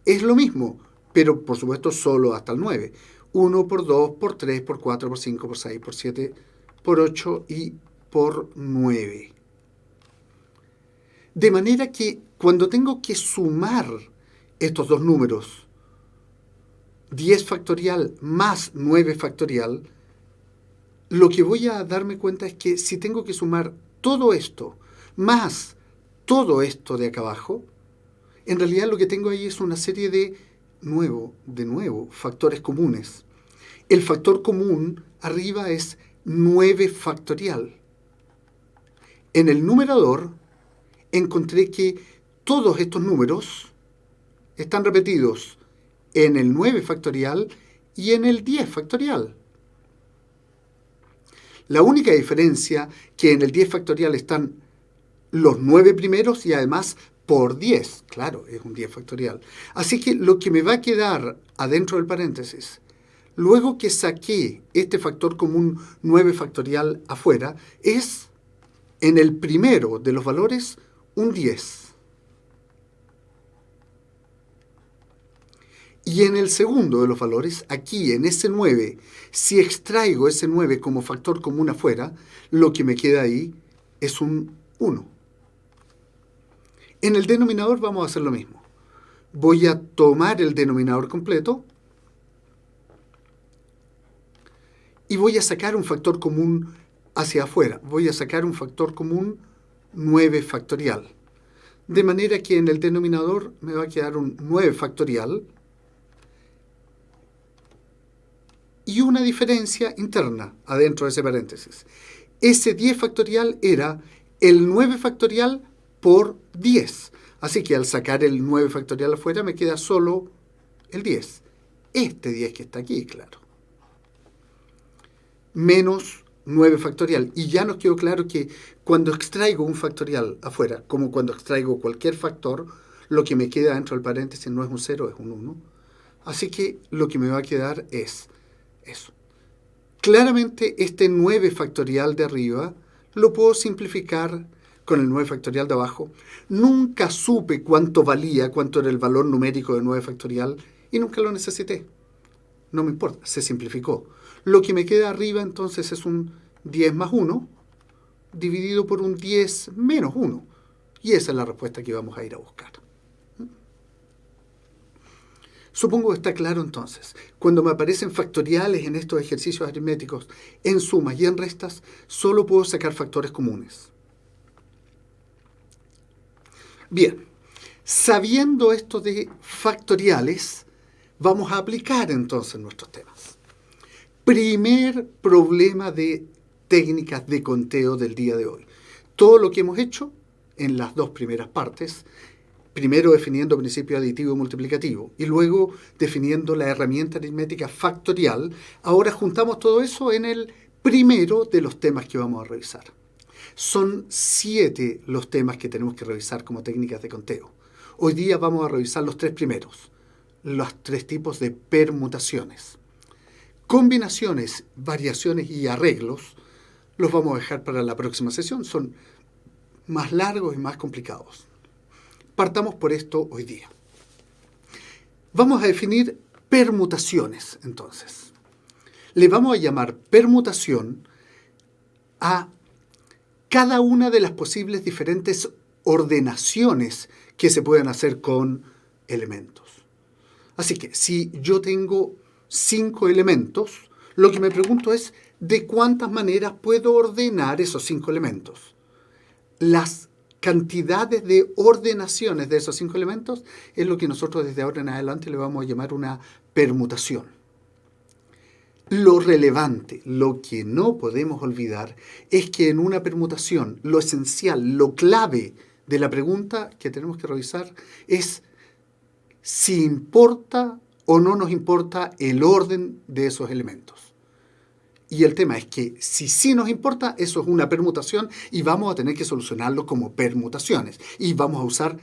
es lo mismo, pero por supuesto solo hasta el 9. 1 por 2, por 3, por 4, por 5, por 6, por 7, por 8 y por 9. De manera que cuando tengo que sumar estos dos números, 10 factorial más 9 factorial, lo que voy a darme cuenta es que si tengo que sumar todo esto más todo esto de acá abajo, en realidad lo que tengo ahí es una serie de nuevo, factores comunes. El factor común arriba es 9 factorial. En el numerador encontré que todos estos números están repetidos en el 9 factorial y en el 10 factorial. La única diferencia que en el 10 factorial están los 9 primeros y además por 10. Claro, es un 10 factorial. Así que lo que me va a quedar adentro del paréntesis, luego que saqué este factor común 9 factorial afuera, es en el primero de los valores un 10. Y en el segundo de los valores, aquí en ese 9, si extraigo ese 9 como factor común afuera, lo que me queda ahí es un 1. En el denominador vamos a hacer lo mismo. Voy a tomar el denominador completo y voy a sacar un factor común hacia afuera. Voy a sacar un factor común 9 factorial. De manera que en el denominador me va a quedar un 9 factorial y una diferencia interna adentro de ese paréntesis. Ese 10 factorial era el 9 factorial por 10. Así que al sacar el 9 factorial afuera me queda solo el 10. Este 10 que está aquí, claro. Menos 9 factorial. Y ya nos quedó claro que cuando extraigo un factorial afuera, como cuando extraigo cualquier factor, lo que me queda dentro del paréntesis no es un 0, es un 1. Así que lo que me va a quedar es eso. Claramente este 9 factorial de arriba lo puedo simplificar con el 9 factorial de abajo. Nunca supe cuánto valía, cuánto era el valor numérico de 9 factorial y nunca lo necesité. No me importa, se simplificó. Lo que me queda arriba entonces es un 10 más 1 dividido por un 10 menos 1. Y esa es la respuesta que vamos a ir a buscar. Supongo que está claro entonces. Cuando me aparecen factoriales en estos ejercicios aritméticos, en sumas y en restas, solo puedo sacar factores comunes. Bien, sabiendo esto de factoriales, vamos a aplicar entonces nuestros temas. Primer problema de técnicas de conteo del día de hoy. Todo lo que hemos hecho en las dos primeras partes, primero definiendo principio aditivo y multiplicativo y luego definiendo la herramienta aritmética factorial, ahora juntamos todo eso en el primero de los temas que vamos a revisar. Son 7 los temas que tenemos que revisar como técnicas de conteo. Hoy día vamos a revisar los 3 primeros, los 3 tipos de permutaciones. Combinaciones, variaciones y arreglos los vamos a dejar para la próxima sesión. Son más largos y más complicados. Partamos por esto hoy día. Vamos a definir permutaciones, entonces. Le vamos a llamar permutación a cada una de las posibles diferentes ordenaciones que se pueden hacer con elementos. Así que si yo tengo 5 elementos, lo que me pregunto es ¿de cuántas maneras puedo ordenar esos 5 elementos? Las cantidades de ordenaciones de esos 5 elementos es lo que nosotros desde ahora en adelante le vamos a llamar una permutación. Lo relevante, lo que no podemos olvidar, es que en una permutación lo esencial, lo clave de la pregunta que tenemos que revisar es si importa o no nos importa el orden de esos elementos. Y el tema es que si sí nos importa, eso es una permutación y vamos a tener que solucionarlo como permutaciones. Y vamos a usar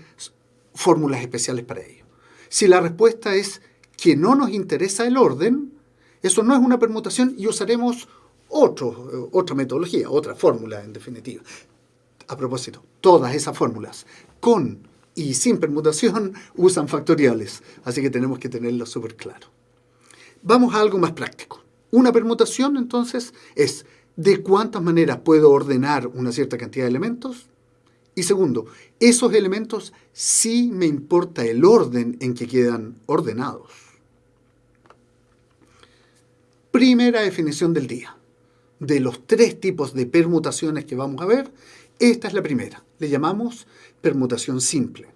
fórmulas especiales para ello. Si la respuesta es que no nos interesa el orden, eso no es una permutación y usaremos otra metodología, otra fórmula en definitiva. A propósito, todas esas fórmulas con y sin permutación usan factoriales, así que tenemos que tenerlo súper claro. Vamos a algo más práctico. Una permutación, entonces, es de cuántas maneras puedo ordenar una cierta cantidad de elementos. Y segundo, esos elementos sí me importa el orden en que quedan ordenados. Primera definición del día. De los 3 tipos de permutaciones que vamos a ver, esta es la primera. Le llamamos permutación simple.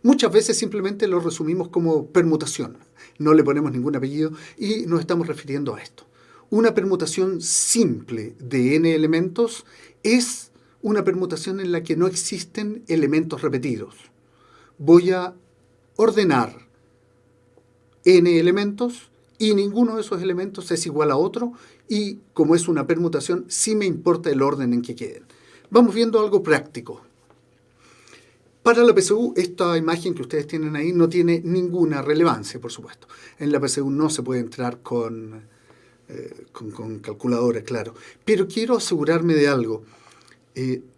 Muchas veces simplemente lo resumimos como permutación. No le ponemos ningún apellido y nos estamos refiriendo a esto. Una permutación simple de n elementos es una permutación en la que no existen elementos repetidos. Voy a ordenar n elementos y ninguno de esos elementos es igual a otro y como es una permutación, sí me importa el orden en que queden. Vamos viendo algo práctico. Para la PSU, esta imagen que ustedes tienen ahí no tiene ninguna relevancia, por supuesto. En la PSU no se puede entrar con calculadora, claro. Pero quiero asegurarme de algo.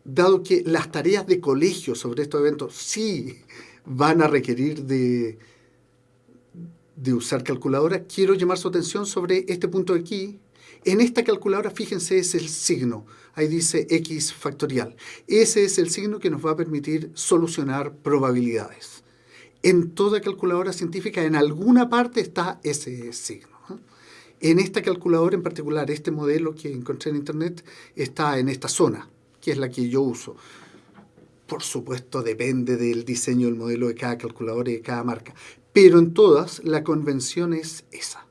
Dado que las tareas de colegio sobre estos eventos sí van a requerir de usar calculadora, quiero llamar su atención sobre este punto de aquí. En esta calculadora, fíjense, es el signo. Ahí dice X factorial. Ese es el signo que nos va a permitir solucionar probabilidades. En toda calculadora científica, en alguna parte está ese signo. En esta calculadora en particular, este modelo que encontré en internet, está en esta zona, que es la que yo uso. Por supuesto, depende del diseño del modelo de cada calculadora y de cada marca. Pero en todas, la convención es esa.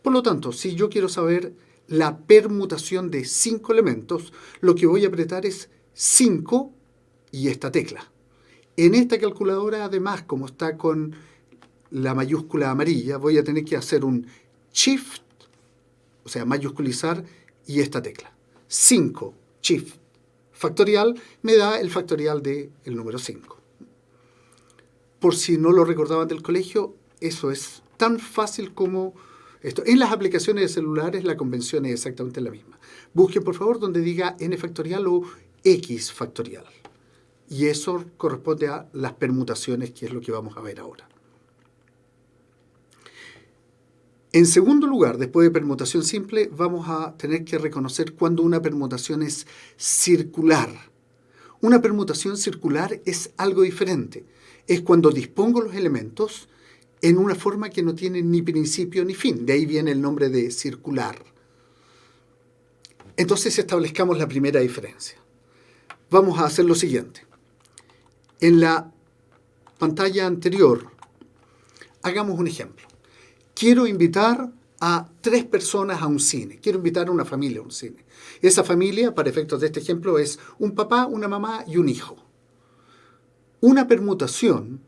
Por lo tanto, si yo quiero saber la permutación de 5 elementos, lo que voy a apretar es 5 y esta tecla. En esta calculadora, además, como está con la mayúscula amarilla, voy a tener que hacer un Shift, o sea, mayúsculizar, y esta tecla. 5, Shift, factorial, me da el factorial del número 5. Por si no lo recordaban del colegio, eso es tan fácil como esto. En las aplicaciones de celulares la convención es exactamente la misma. Busquen, por favor, donde diga n factorial o x factorial. Y eso corresponde a las permutaciones, que es lo que vamos a ver ahora. En segundo lugar, después de permutación simple, vamos a tener que reconocer cuando una permutación es circular. Una permutación circular es algo diferente. Es cuando dispongo los elementos en una forma que no tiene ni principio ni fin. De ahí viene el nombre de circular. Entonces establezcamos la primera diferencia. Vamos a hacer lo siguiente. En la pantalla anterior, hagamos un ejemplo. Quiero invitar a 3 personas a un cine. Quiero invitar a una familia a un cine. Esa familia, para efectos de este ejemplo, es un papá, una mamá y un hijo. Una permutación,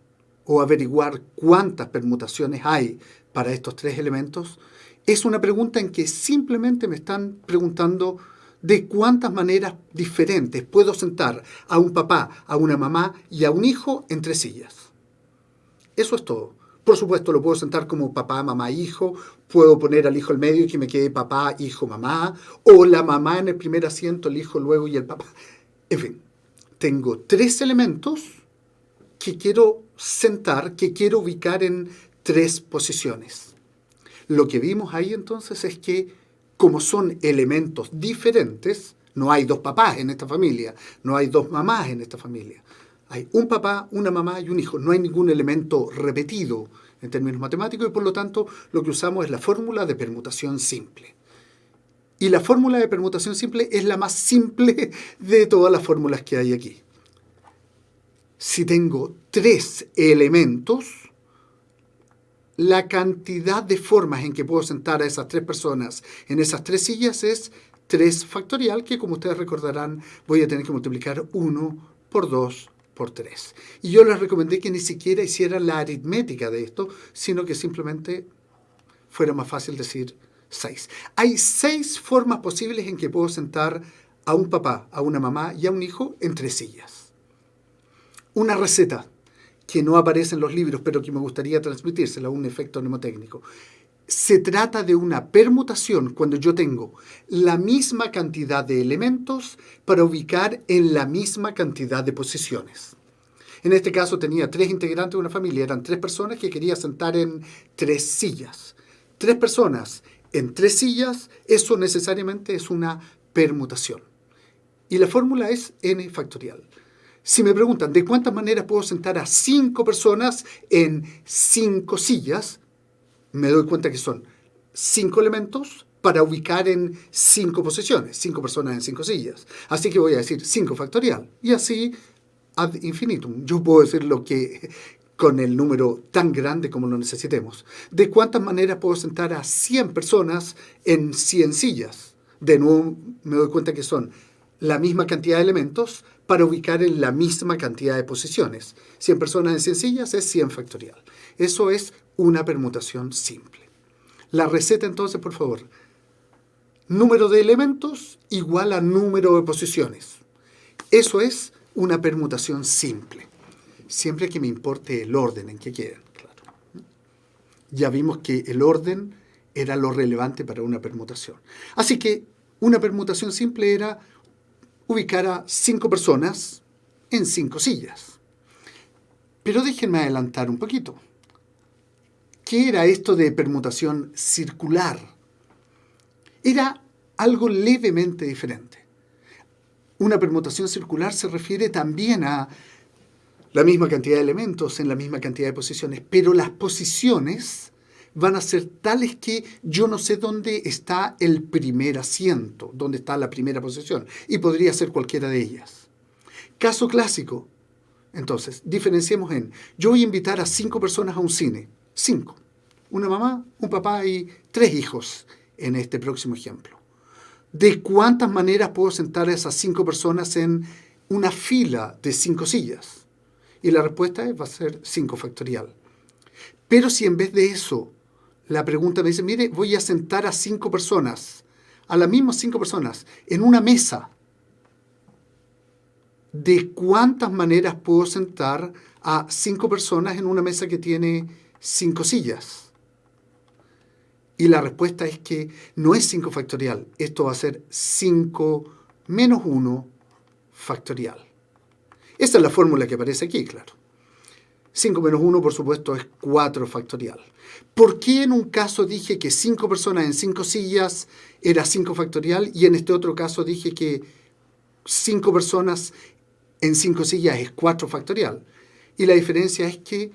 o averiguar cuántas permutaciones hay para estos 3 elementos, es una pregunta en que simplemente me están preguntando de cuántas maneras diferentes puedo sentar a un papá, a una mamá y a un hijo en 3 sillas. Eso es todo. Por supuesto, lo puedo sentar como papá, mamá, hijo. Puedo poner al hijo al medio y que me quede papá, hijo, mamá. O la mamá en el primer asiento, el hijo luego y el papá. En fin, tengo 3 elementos que quiero sentar, que quiero ubicar en 3 posiciones. Lo que vimos ahí entonces es que, como son elementos diferentes, no hay 2 papás en esta familia, no hay 2 mamás en esta familia. Hay un papá, una mamá y un hijo. No hay ningún elemento repetido en términos matemáticos y por lo tanto lo que usamos es la fórmula de permutación simple. Y la fórmula de permutación simple es la más simple de todas las fórmulas que hay aquí. Si tengo 3 elementos, la cantidad de formas en que puedo sentar a esas 3 personas en esas 3 sillas es 3 factorial, que como ustedes recordarán voy a tener que multiplicar 1 por 2 por 3. Y yo les recomendé que ni siquiera hicieran la aritmética de esto, sino que simplemente fuera más fácil decir 6. Hay 6 formas posibles en que puedo sentar a un papá, a una mamá y a un hijo en 3 sillas. Una receta que no aparece en los libros, pero que me gustaría transmitírsela, un efecto mnemotécnico. Se trata de una permutación cuando yo tengo la misma cantidad de elementos para ubicar en la misma cantidad de posiciones. En este caso tenía 3 integrantes de una familia, eran 3 personas que quería sentar en 3 sillas. 3 personas en 3 sillas, eso necesariamente es una permutación. Y la fórmula es n factorial. Si me preguntan de cuántas maneras puedo sentar a 5 personas en 5 sillas, me doy cuenta que son 5 elementos para ubicar en 5 posiciones, 5 personas en 5 sillas. Así que voy a decir 5 factorial. Y así ad infinitum. Yo puedo decir lo que con el número tan grande como lo necesitemos. ¿De cuántas maneras puedo sentar a 100 personas en 100 sillas? De nuevo me doy cuenta que son la misma cantidad de elementos para ubicar en la misma cantidad de posiciones. 100 personas en 100 sillas es 100 factorial. Eso es una permutación simple. La receta entonces, por favor. Número de elementos igual a número de posiciones. Eso es una permutación simple. siempre que me importe el orden en que queden. Claro. Ya vimos que el orden era lo relevante para una permutación. Así que una permutación simple era ubicar a 5 personas en 5 sillas. Pero déjenme adelantar un poquito. ¿Qué era esto de permutación circular? Era algo levemente diferente. Una permutación circular se refiere también a la misma cantidad de elementos en la misma cantidad de posiciones, pero las posiciones van a ser tales que yo no sé dónde está el primer asiento, dónde está la primera posición, y podría ser cualquiera de ellas. Caso clásico. Entonces, diferenciemos en, yo voy a invitar a 5 personas a un cine. 5. Una mamá, un papá y 3 hijos en este próximo ejemplo. ¿De cuántas maneras puedo sentar a esas 5 personas en una fila de 5 sillas? Y la respuesta va a ser 5 factorial. Pero si en vez de eso, la pregunta me dice, mire, voy a sentar a 5 personas, a las mismas 5 personas, en una mesa. ¿De cuántas maneras puedo sentar a 5 personas en una mesa que tiene 5 sillas? Y la respuesta es que no es 5 factorial. Esto va a ser 5 menos 1 factorial. Esta es la fórmula que aparece aquí, claro. 5 menos 1, por supuesto, es 4 factorial. ¿Por qué en un caso dije que 5 personas en 5 sillas era 5 factorial y en este otro caso dije que 5 personas en 5 sillas es 4 factorial? Y la diferencia es que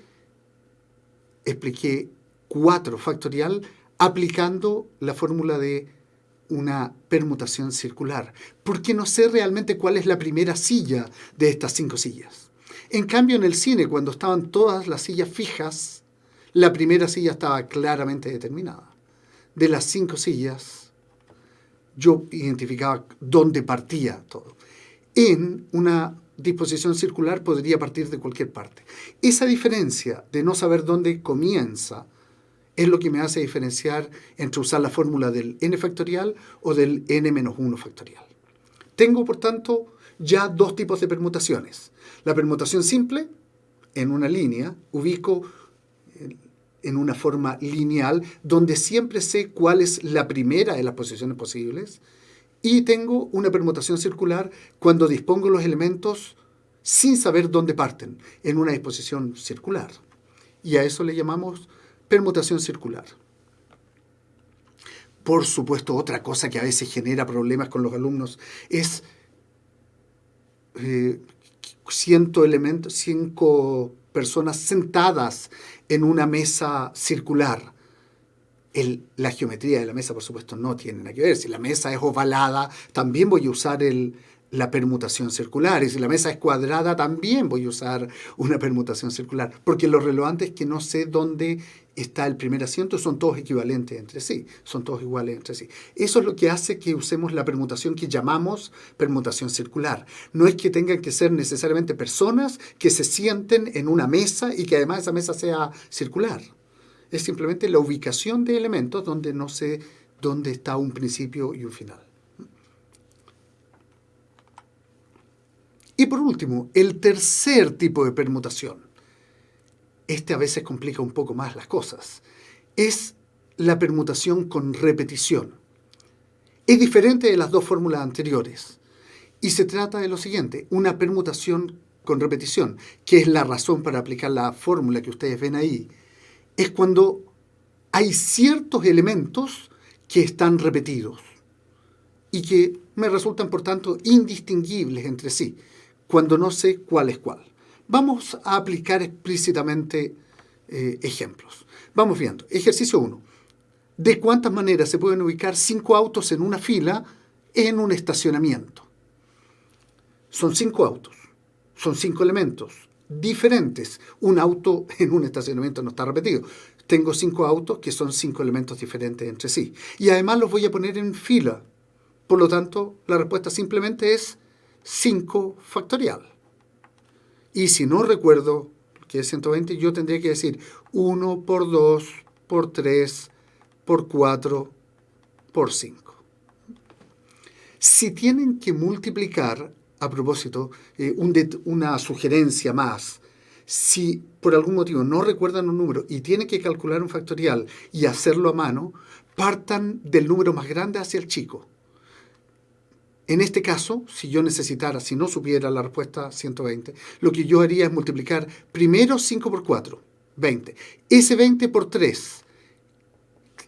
expliqué 4 factorial aplicando la fórmula de una permutación circular, porque no sé realmente cuál es la primera silla de estas 5 sillas. En cambio, en el cine, cuando estaban todas las sillas fijas, la primera silla estaba claramente determinada. De las 5 sillas, yo identificaba dónde partía todo. En una disposición circular podría partir de cualquier parte. Esa diferencia de no saber dónde comienza es lo que me hace diferenciar entre usar la fórmula del n factorial o del n-1 factorial. Tengo, por tanto, ya 2 tipos de permutaciones. La permutación simple, en una línea, ubico en una forma lineal, donde siempre sé cuál es la primera de las posiciones posibles, y tengo una permutación circular cuando dispongo los elementos sin saber dónde parten, en una disposición circular. Y a eso le llamamos permutación circular. Por supuesto, otra cosa que a veces genera problemas con los alumnos es 5 personas sentadas en una mesa circular. La geometría de la mesa, por supuesto, no tiene nada que ver. Si la mesa es ovalada, también voy a usar la permutación circular. Y si la mesa es cuadrada, también voy a usar una permutación circular. Porque lo relevante es que no sé dónde está el primer asiento, son todos equivalentes entre sí, son todos iguales entre sí. Eso es lo que hace que usemos la permutación que llamamos permutación circular. No es que tengan que ser necesariamente personas que se sienten en una mesa y que además esa mesa sea circular. Es simplemente la ubicación de elementos donde no sé dónde está un principio y un final. Y por último, el tercer tipo de permutación. Este a veces complica un poco más las cosas. Es la permutación con repetición. Es diferente de las 2 fórmulas anteriores. Y se trata de lo siguiente, una permutación con repetición, que es la razón para aplicar la fórmula que ustedes ven ahí. Es cuando hay ciertos elementos que están repetidos y que me resultan, por tanto, indistinguibles entre sí, cuando no sé cuál es cuál. Vamos a aplicar explícitamente ejemplos. Vamos viendo. Ejercicio 1. ¿De cuántas maneras se pueden ubicar 5 autos en una fila en un estacionamiento? Son 5 autos, son 5 elementos diferentes. Un auto en un estacionamiento no está repetido. Tengo 5 autos que son 5 elementos diferentes entre sí. Y además los voy a poner en fila. Por lo tanto, la respuesta simplemente es 5 factorial. Y si no recuerdo que es 120, yo tendría que decir 1 por 2 por 3 por 4 por 5. Si tienen que multiplicar, a propósito, una sugerencia más, Si por algún motivo no recuerdan un número y tienen que calcular un factorial y hacerlo a mano, partan del número más grande hacia el chico. En este caso, si no supiera la respuesta 120, lo que yo haría es multiplicar primero 5 por 4, 20. Ese 20 por 3,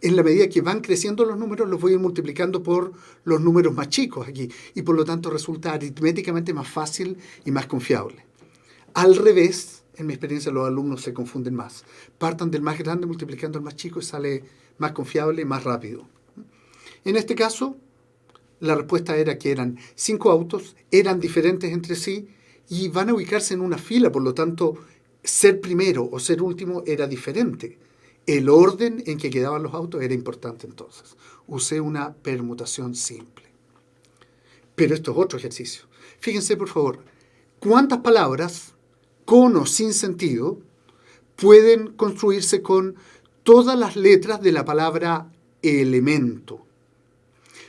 en la medida que van creciendo los números, los voy a ir multiplicando por los números más chicos aquí. Y por lo tanto resulta aritméticamente más fácil y más confiable. Al revés, en mi experiencia los alumnos se confunden más. Partan del más grande multiplicando al más chico y sale más confiable y más rápido. En este caso, la respuesta era que eran 5 autos, eran diferentes entre sí y van a ubicarse en una fila, por lo tanto, ser primero o ser último era diferente. El orden en que quedaban los autos era importante entonces. Usé una permutación simple. Pero esto es otro ejercicio. Fíjense, por favor, cuántas palabras, con o sin sentido, pueden construirse con todas las letras de la palabra elemento.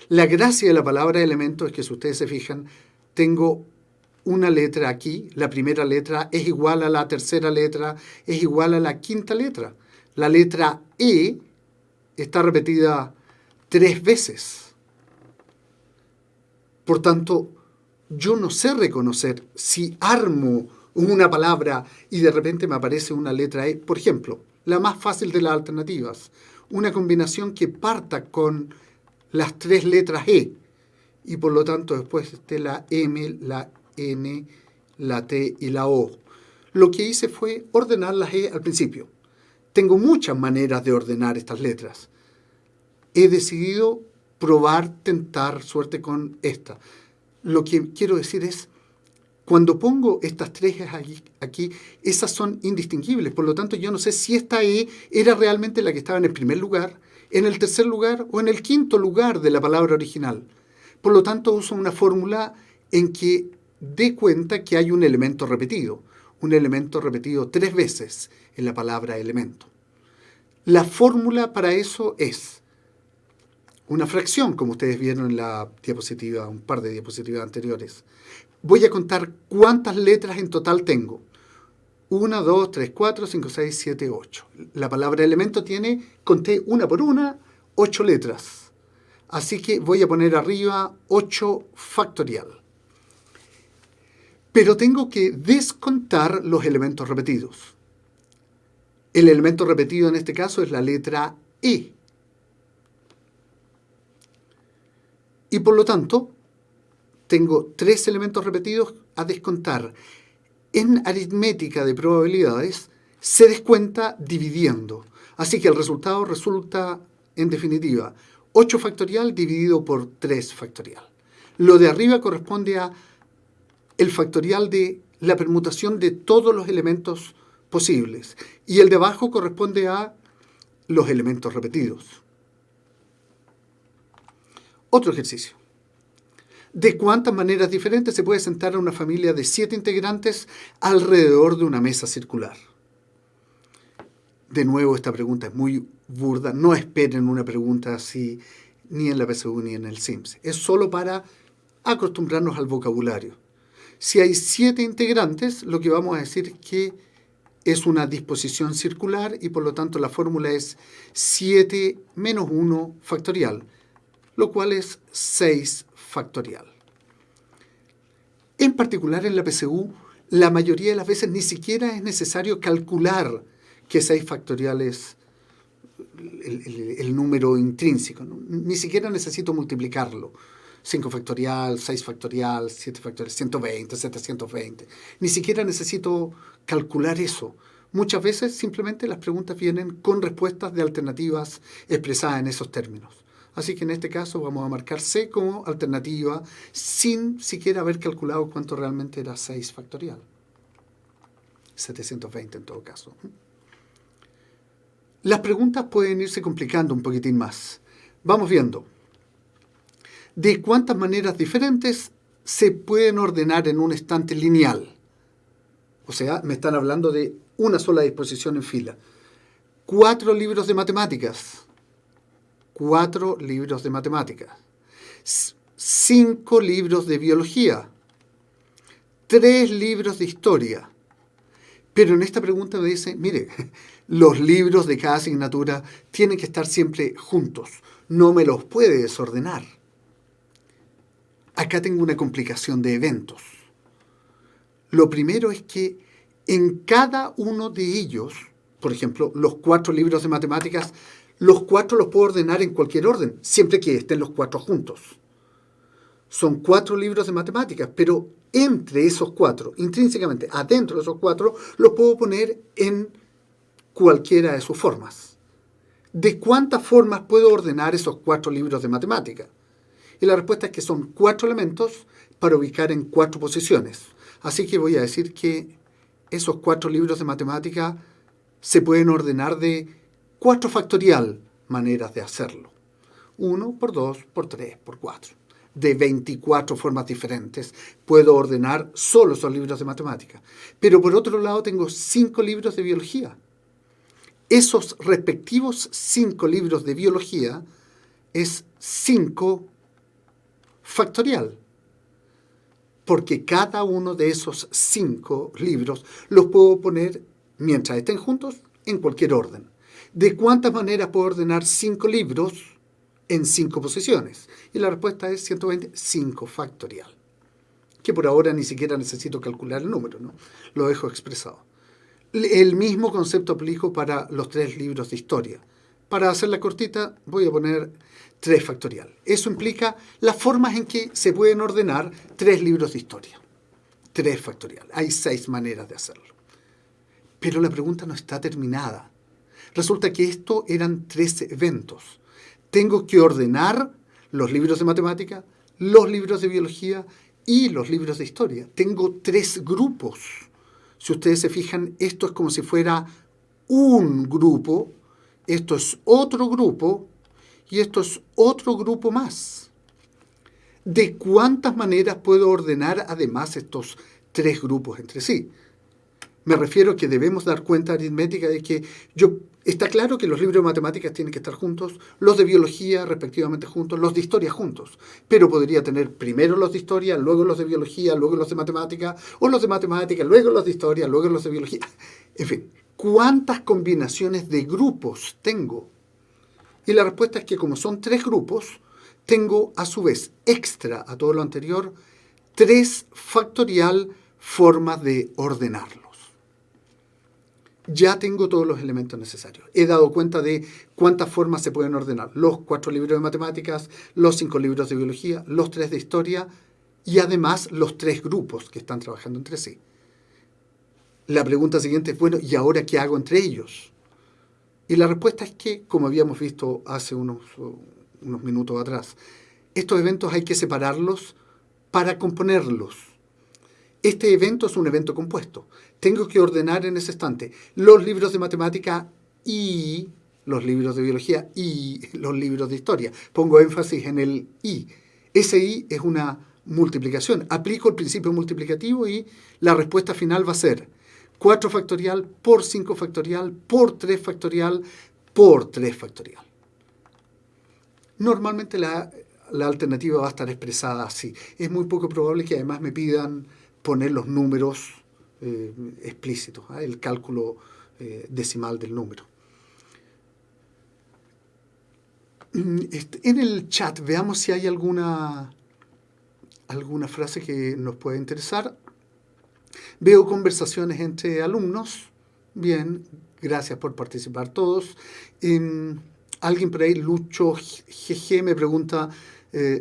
La gracia de la palabra elemento es que, si ustedes se fijan, tengo una letra aquí, la primera letra es igual a la tercera letra, es igual a la quinta letra. La letra E está repetida 3 veces. Por tanto, yo no sé reconocer si armo una palabra y de repente me aparece una letra E. Por ejemplo, la más fácil de las alternativas, una combinación que parta con las 3 letras E y por lo tanto después esté la M, la N, la T y la O. Lo que hice fue ordenar las E al principio. Tengo muchas maneras de ordenar estas letras. He decidido probar, tentar suerte con esta. Lo que quiero decir es, cuando pongo estas 3 aquí, esas son indistinguibles. Por lo tanto, yo no sé si esta E era realmente la que estaba en el primer lugar, en el tercer lugar o en el quinto lugar de la palabra original. Por lo tanto, uso una fórmula en que dé cuenta que hay un elemento repetido 3 veces en la palabra elemento. La fórmula para eso es una fracción, como ustedes vieron en la diapositiva, un par de diapositivas anteriores. Voy a contar cuántas letras en total tengo. 1, 2, 3, 4, 5, 6, 7, 8. La palabra elemento conté una por una, 8 letras. Así que voy a poner arriba 8 factorial. Pero tengo que descontar los elementos repetidos. El elemento repetido en este caso es la letra E. Y por lo tanto, tengo 3 elementos repetidos a descontar. En aritmética de probabilidades se descuenta dividiendo. Así que el resultado resulta, en definitiva, 8 factorial dividido por 3 factorial. Lo de arriba corresponde a el factorial de la permutación de todos los elementos posibles. Y el de abajo corresponde a los elementos repetidos. Otro ejercicio. ¿De cuántas maneras diferentes se puede sentar a una familia de 7 integrantes alrededor de una mesa circular? De nuevo, esta pregunta es muy burda. No esperen una pregunta así ni en la PSU ni en el SIMS. Es solo para acostumbrarnos al vocabulario. Si hay 7 integrantes, lo que vamos a decir es que es una disposición circular y por lo tanto la fórmula es 7 menos 1 factorial, lo cual es 6 factorial. En particular en la PSU, la mayoría de las veces ni siquiera es necesario calcular que 6 factorial es el número intrínseco, ¿no? Ni siquiera necesito multiplicarlo. 5 factorial, 6 factorial, 7 factorial, 120, 720. Ni siquiera necesito calcular eso. Muchas veces simplemente las preguntas vienen con respuestas de alternativas expresadas en esos términos. Así que en este caso vamos a marcar C como alternativa sin siquiera haber calculado cuánto realmente era 6 factorial. 720 en todo caso. Las preguntas pueden irse complicando un poquitín más. Vamos viendo. ¿De cuántas maneras diferentes se pueden ordenar en un estante lineal? O sea, me están hablando de una sola disposición en fila. 4 libros de matemáticas. 4 libros de matemáticas. 5 libros de biología. 3 libros de historia. Pero en esta pregunta me dice, mire, los libros de cada asignatura tienen que estar siempre juntos. No me los puede desordenar. Acá tengo una complicación de eventos. Lo primero es que en cada uno de ellos, por ejemplo, los 4 libros de matemáticas, los 4 los puedo ordenar en cualquier orden, siempre que estén los 4 juntos. Son 4 libros de matemáticas, pero entre esos 4, intrínsecamente, adentro de esos 4, los puedo poner en cualquiera de sus formas. ¿De cuántas formas puedo ordenar esos 4 libros de matemáticas? Y la respuesta es que son 4 elementos para ubicar en 4 posiciones. Así que voy a decir que esos 4 libros de matemática se pueden ordenar de 4 factorial maneras de hacerlo. 1 por 2, por 3, por 4. De 24 formas diferentes puedo ordenar solo esos libros de matemática. Pero por otro lado tengo 5 libros de biología. Esos respectivos 5 libros de biología es 5 factorial. Porque cada uno de esos 5 libros los puedo poner, mientras estén juntos, en cualquier orden. ¿De cuántas maneras puedo ordenar 5 libros en 5 posiciones? Y la respuesta es 125 factorial. Que por ahora ni siquiera necesito calcular el número, ¿no? Lo dejo expresado. El mismo concepto aplico para los 3 libros de historia. Para hacerla cortita, voy a poner 3 factorial. Eso implica las formas en que se pueden ordenar 3 libros de historia. 3 factorial. Hay 6 maneras de hacerlo. Pero la pregunta no está terminada. Resulta que esto eran 3 eventos. Tengo que ordenar los libros de matemática, los libros de biología y los libros de historia. Tengo 3 grupos. Si ustedes se fijan, esto es como si fuera un grupo, esto es otro grupo y esto es otro grupo más. ¿De cuántas maneras puedo ordenar además estos 3 grupos entre sí? Me refiero a que debemos dar cuenta aritmética de que está claro que los libros de matemáticas tienen que estar juntos, los de biología respectivamente juntos, los de historia juntos. Pero podría tener primero los de historia, luego los de biología, luego los de matemática, o los de matemática, luego los de historia, luego los de biología. En fin, ¿cuántas combinaciones de grupos tengo? Y la respuesta es que como son 3 grupos, tengo a su vez extra a todo lo anterior 3 factorial formas de ordenarlos. Ya tengo todos los elementos necesarios. He dado cuenta de cuántas formas se pueden ordenar. Los 4 libros de matemáticas, los 5 libros de biología, los 3 de historia y además los 3 grupos que están trabajando entre sí. La pregunta siguiente es, bueno, ¿y ahora qué hago entre ellos? Y la respuesta es que, como habíamos visto hace unos minutos atrás, estos eventos hay que separarlos para componerlos. Este evento es un evento compuesto. Tengo que ordenar en ese instante los libros de matemática y los libros de biología y los libros de historia. Pongo énfasis en el y. Ese y es una multiplicación. Aplico el principio multiplicativo y la respuesta final va a ser 4 factorial por 5 factorial por 3 factorial por 3 factorial. Normalmente la alternativa va a estar expresada así. Es muy poco probable que además me pidan poner los números explícitos, el cálculo decimal del número. En el chat veamos si hay alguna frase que nos pueda interesar. Veo conversaciones entre alumnos. Bien, gracias por participar todos. Alguien por ahí, Lucho GG, me pregunta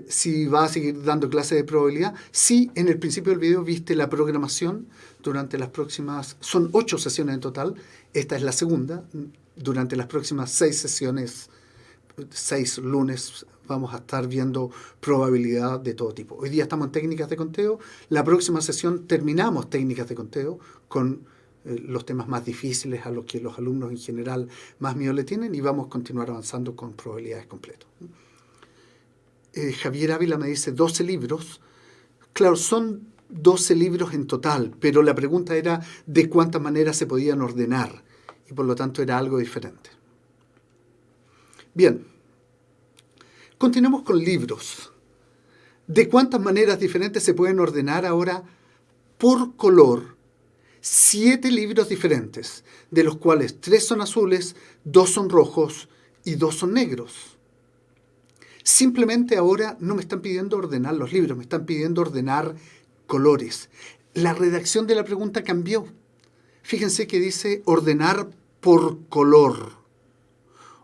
si va a seguir dando clases de probabilidad. Sí, en el principio del video viste la programación durante las próximas... Son 8 sesiones en total. Esta es la segunda. Durante las próximas 6 sesiones, 6 lunes, vamos a estar viendo probabilidad de todo tipo. Hoy día estamos en técnicas de conteo. La próxima sesión terminamos técnicas de conteo con los temas más difíciles a los que los alumnos en general más miedo le tienen y vamos a continuar avanzando con probabilidades completas. Javier Ávila me dice 12 libros. Claro, son 12 libros en total, pero la pregunta era de cuántas maneras se podían ordenar y por lo tanto era algo diferente. Bien, continuemos con libros. ¿De cuántas maneras diferentes se pueden ordenar ahora por color 7 libros diferentes, de los cuales 3 son azules, 2 son rojos y 2 son negros. Simplemente ahora no me están pidiendo ordenar los libros, me están pidiendo ordenar colores. La redacción de la pregunta cambió. Fíjense que dice ordenar por color.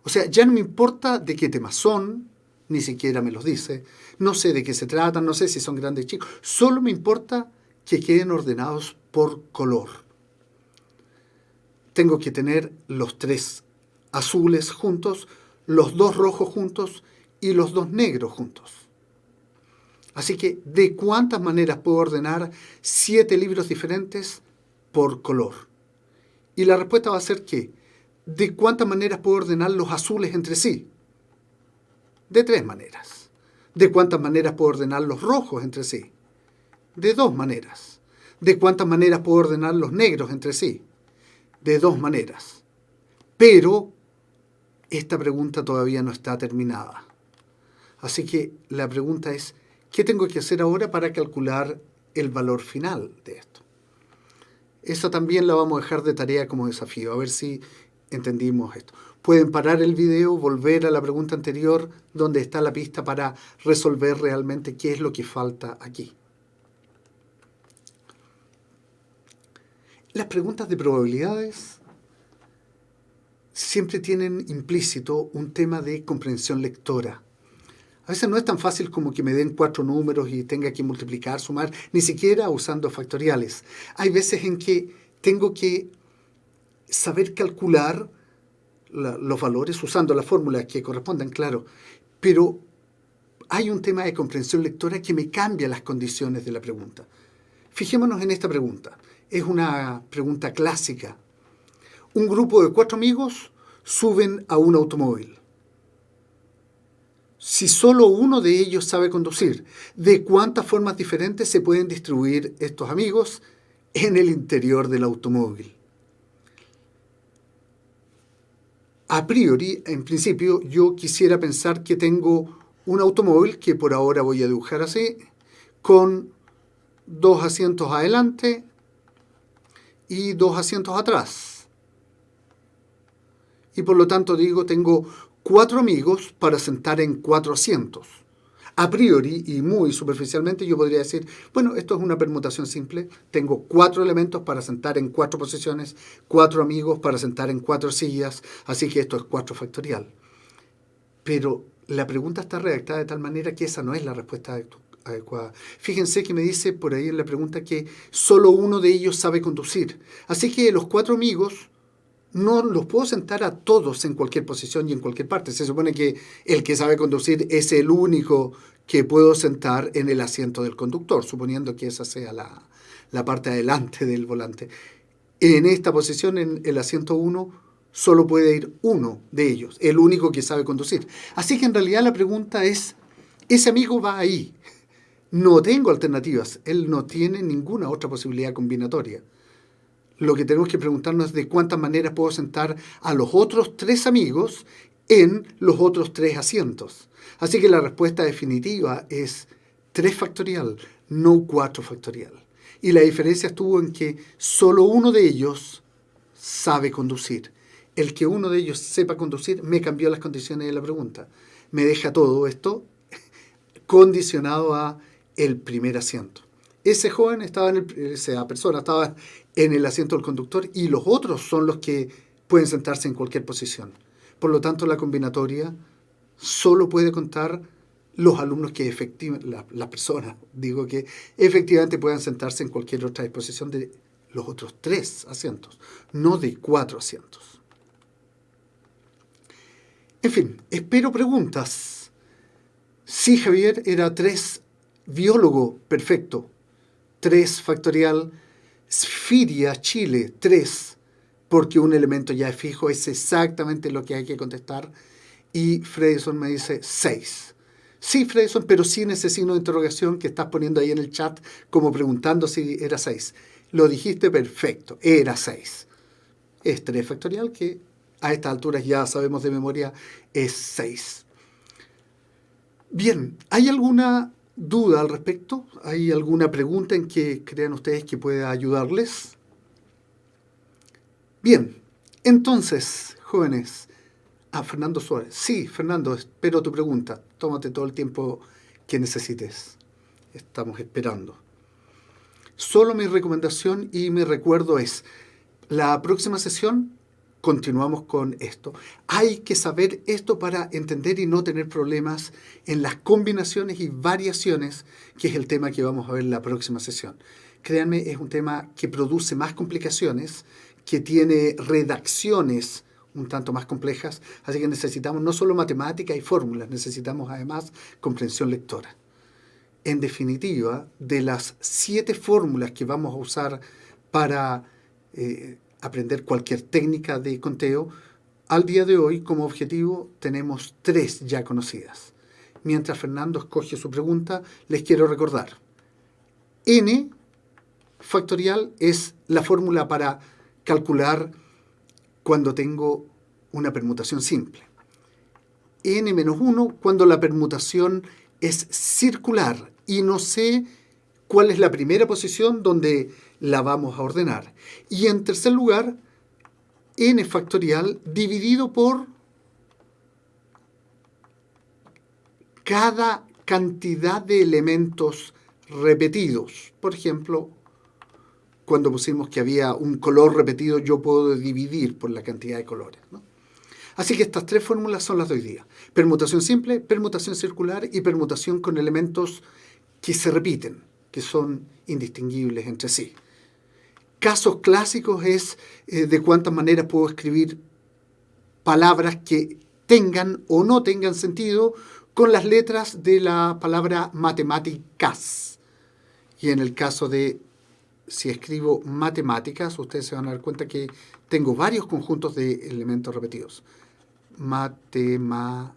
O sea, ya no me importa de qué temas son, ni siquiera me los dice, no sé de qué se tratan, no sé si son grandes o chicos, solo me importa que queden ordenados por color. Tengo que tener los 3 azules juntos, los 2 rojos juntos y los 2 negros juntos. Así que, ¿de cuántas maneras puedo ordenar 7 libros diferentes por color? Y la respuesta va a ser que, ¿de cuántas maneras puedo ordenar los azules entre sí? De 3 maneras. ¿De cuántas maneras puedo ordenar los rojos entre sí? De 2 maneras. ¿De cuántas maneras puedo ordenar los negros entre sí? De 2 maneras. Pero esta pregunta todavía no está terminada. Así que la pregunta es, ¿qué tengo que hacer ahora para calcular el valor final de esto? Esa también la vamos a dejar de tarea como desafío, a ver si entendimos esto. Pueden parar el video, volver a la pregunta anterior, donde está la pista para resolver realmente qué es lo que falta aquí. Las preguntas de probabilidades siempre tienen implícito un tema de comprensión lectora. A veces no es tan fácil como que me den 4 números y tenga que multiplicar, sumar, ni siquiera usando factoriales. Hay veces en que tengo que saber calcular los valores usando las fórmulas que correspondan, claro, pero hay un tema de comprensión lectora que me cambia las condiciones de la pregunta. Fijémonos en esta pregunta. Es una pregunta clásica. Un grupo de 4 amigos suben a un automóvil. Si solo uno de ellos sabe conducir, ¿de cuántas formas diferentes se pueden distribuir estos amigos en el interior del automóvil? A priori, en principio, yo quisiera pensar que tengo un automóvil que por ahora voy a dibujar así, con 2 asientos adelante y 2 asientos atrás. Y por lo tanto digo, tengo 4 amigos para sentar en 4 asientos. A priori y muy superficialmente yo podría decir, bueno, esto es una permutación simple. Tengo 4 elementos para sentar en 4 posiciones, 4 amigos para sentar en 4 sillas, así que esto es 4 factorial. Pero la pregunta está redactada de tal manera que esa no es la respuesta adecuada. Fíjense que me dice por ahí en la pregunta que solo uno de ellos sabe conducir. Así que los 4 amigos no los puedo sentar a todos en cualquier posición y en cualquier parte. Se supone que el que sabe conducir es el único que puedo sentar en el asiento del conductor, suponiendo que esa sea la parte adelante del volante. En esta posición, en el asiento 1, solo puede ir uno de ellos, el único que sabe conducir. Así que en realidad la pregunta es, ese amigo va ahí. No tengo alternativas. Él no tiene ninguna otra posibilidad combinatoria. Lo que tenemos que preguntarnos es de cuántas maneras puedo sentar a los otros 3 amigos en los otros 3 asientos. Así que la respuesta definitiva es 3 factorial, no 4 factorial. Y la diferencia estuvo en que solo uno de ellos sabe conducir. El que uno de ellos sepa conducir me cambió las condiciones de la pregunta. Me deja todo esto condicionado a el primer asiento. Ese joven esa persona estaba en el asiento del conductor y los otros son los que pueden sentarse en cualquier posición. Por lo tanto, la combinatoria solo puede contar los alumnos que las personas, digo que efectivamente puedan sentarse en cualquier otra disposición de los otros 3 asientos, no de 4 asientos. En fin, espero preguntas. Sí, Javier era 3, biólogo, perfecto. 3 factorial, Sfiria, Chile, 3, porque un elemento ya es fijo, es exactamente lo que hay que contestar. Y Fredson me dice 6. Sí, Fredson, pero sin ese signo de interrogación que estás poniendo ahí en el chat, como preguntando si era 6. Lo dijiste perfecto, era 6. Es 3 factorial, que a estas alturas ya sabemos de memoria, es 6. Bien, ¿hay alguna duda al respecto? ¿Hay alguna pregunta en que crean ustedes que pueda ayudarles? Bien, entonces, jóvenes, Fernando Suárez. Sí, Fernando, espero tu pregunta. Tómate todo el tiempo que necesites. Estamos esperando. Solo mi recomendación y mi recuerdo es, la próxima sesión continuamos con esto. Hay que saber esto para entender y no tener problemas en las combinaciones y variaciones, que es el tema que vamos a ver en la próxima sesión. Créanme, es un tema que produce más complicaciones, que tiene redacciones un tanto más complejas, así que necesitamos no solo matemática y fórmulas, necesitamos además comprensión lectora. En definitiva, de las 7 fórmulas que vamos a usar para aprender cualquier técnica de conteo, al día de hoy, como objetivo, tenemos 3 ya conocidas. Mientras Fernando escoge su pregunta, les quiero recordar. N factorial es la fórmula para calcular cuando tengo una permutación simple. N-1 cuando la permutación es circular y no sé cuál es la primera posición donde la vamos a ordenar. Y en tercer lugar, n factorial dividido por cada cantidad de elementos repetidos. Por ejemplo, cuando pusimos que había un color repetido, yo puedo dividir por la cantidad de colores, ¿no? Así que estas 3 fórmulas son las de hoy día. Permutación simple, permutación circular y permutación con elementos que se repiten, que son indistinguibles entre sí. Casos clásicos es de cuántas maneras puedo escribir palabras que tengan o no tengan sentido con las letras de la palabra matemáticas. Y en el caso de, si escribo matemáticas, ustedes se van a dar cuenta que tengo varios conjuntos de elementos repetidos. Matemáticas.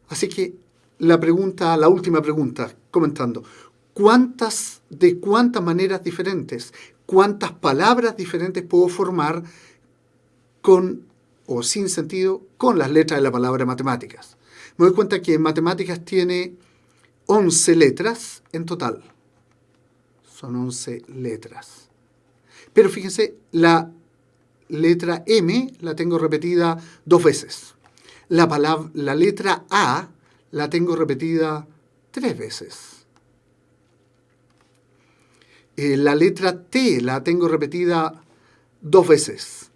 Así que la última pregunta, comentando. ¿De cuántas maneras diferentes, cuántas palabras diferentes puedo formar con o sin sentido con las letras de la palabra matemáticas? Me doy cuenta que matemáticas tiene 11 letras en total. Son 11 letras. Pero fíjense, la letra M la tengo repetida 2 veces. La letra A la tengo repetida 3 veces. La letra T la tengo repetida 2 veces.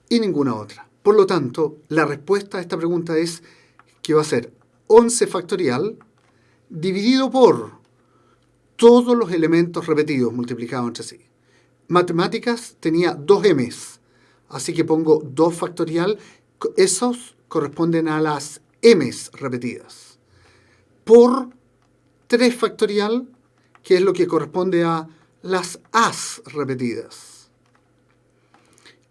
Y ninguna otra. Por lo tanto, la respuesta a esta pregunta es que va a ser 11 factorial dividido por todos los elementos repetidos multiplicados entre sí. Matemáticas tenía 2 M's, así que pongo 2 factorial, esos corresponden a las M's repetidas, por 3 factorial, que es lo que corresponde a las A's repetidas.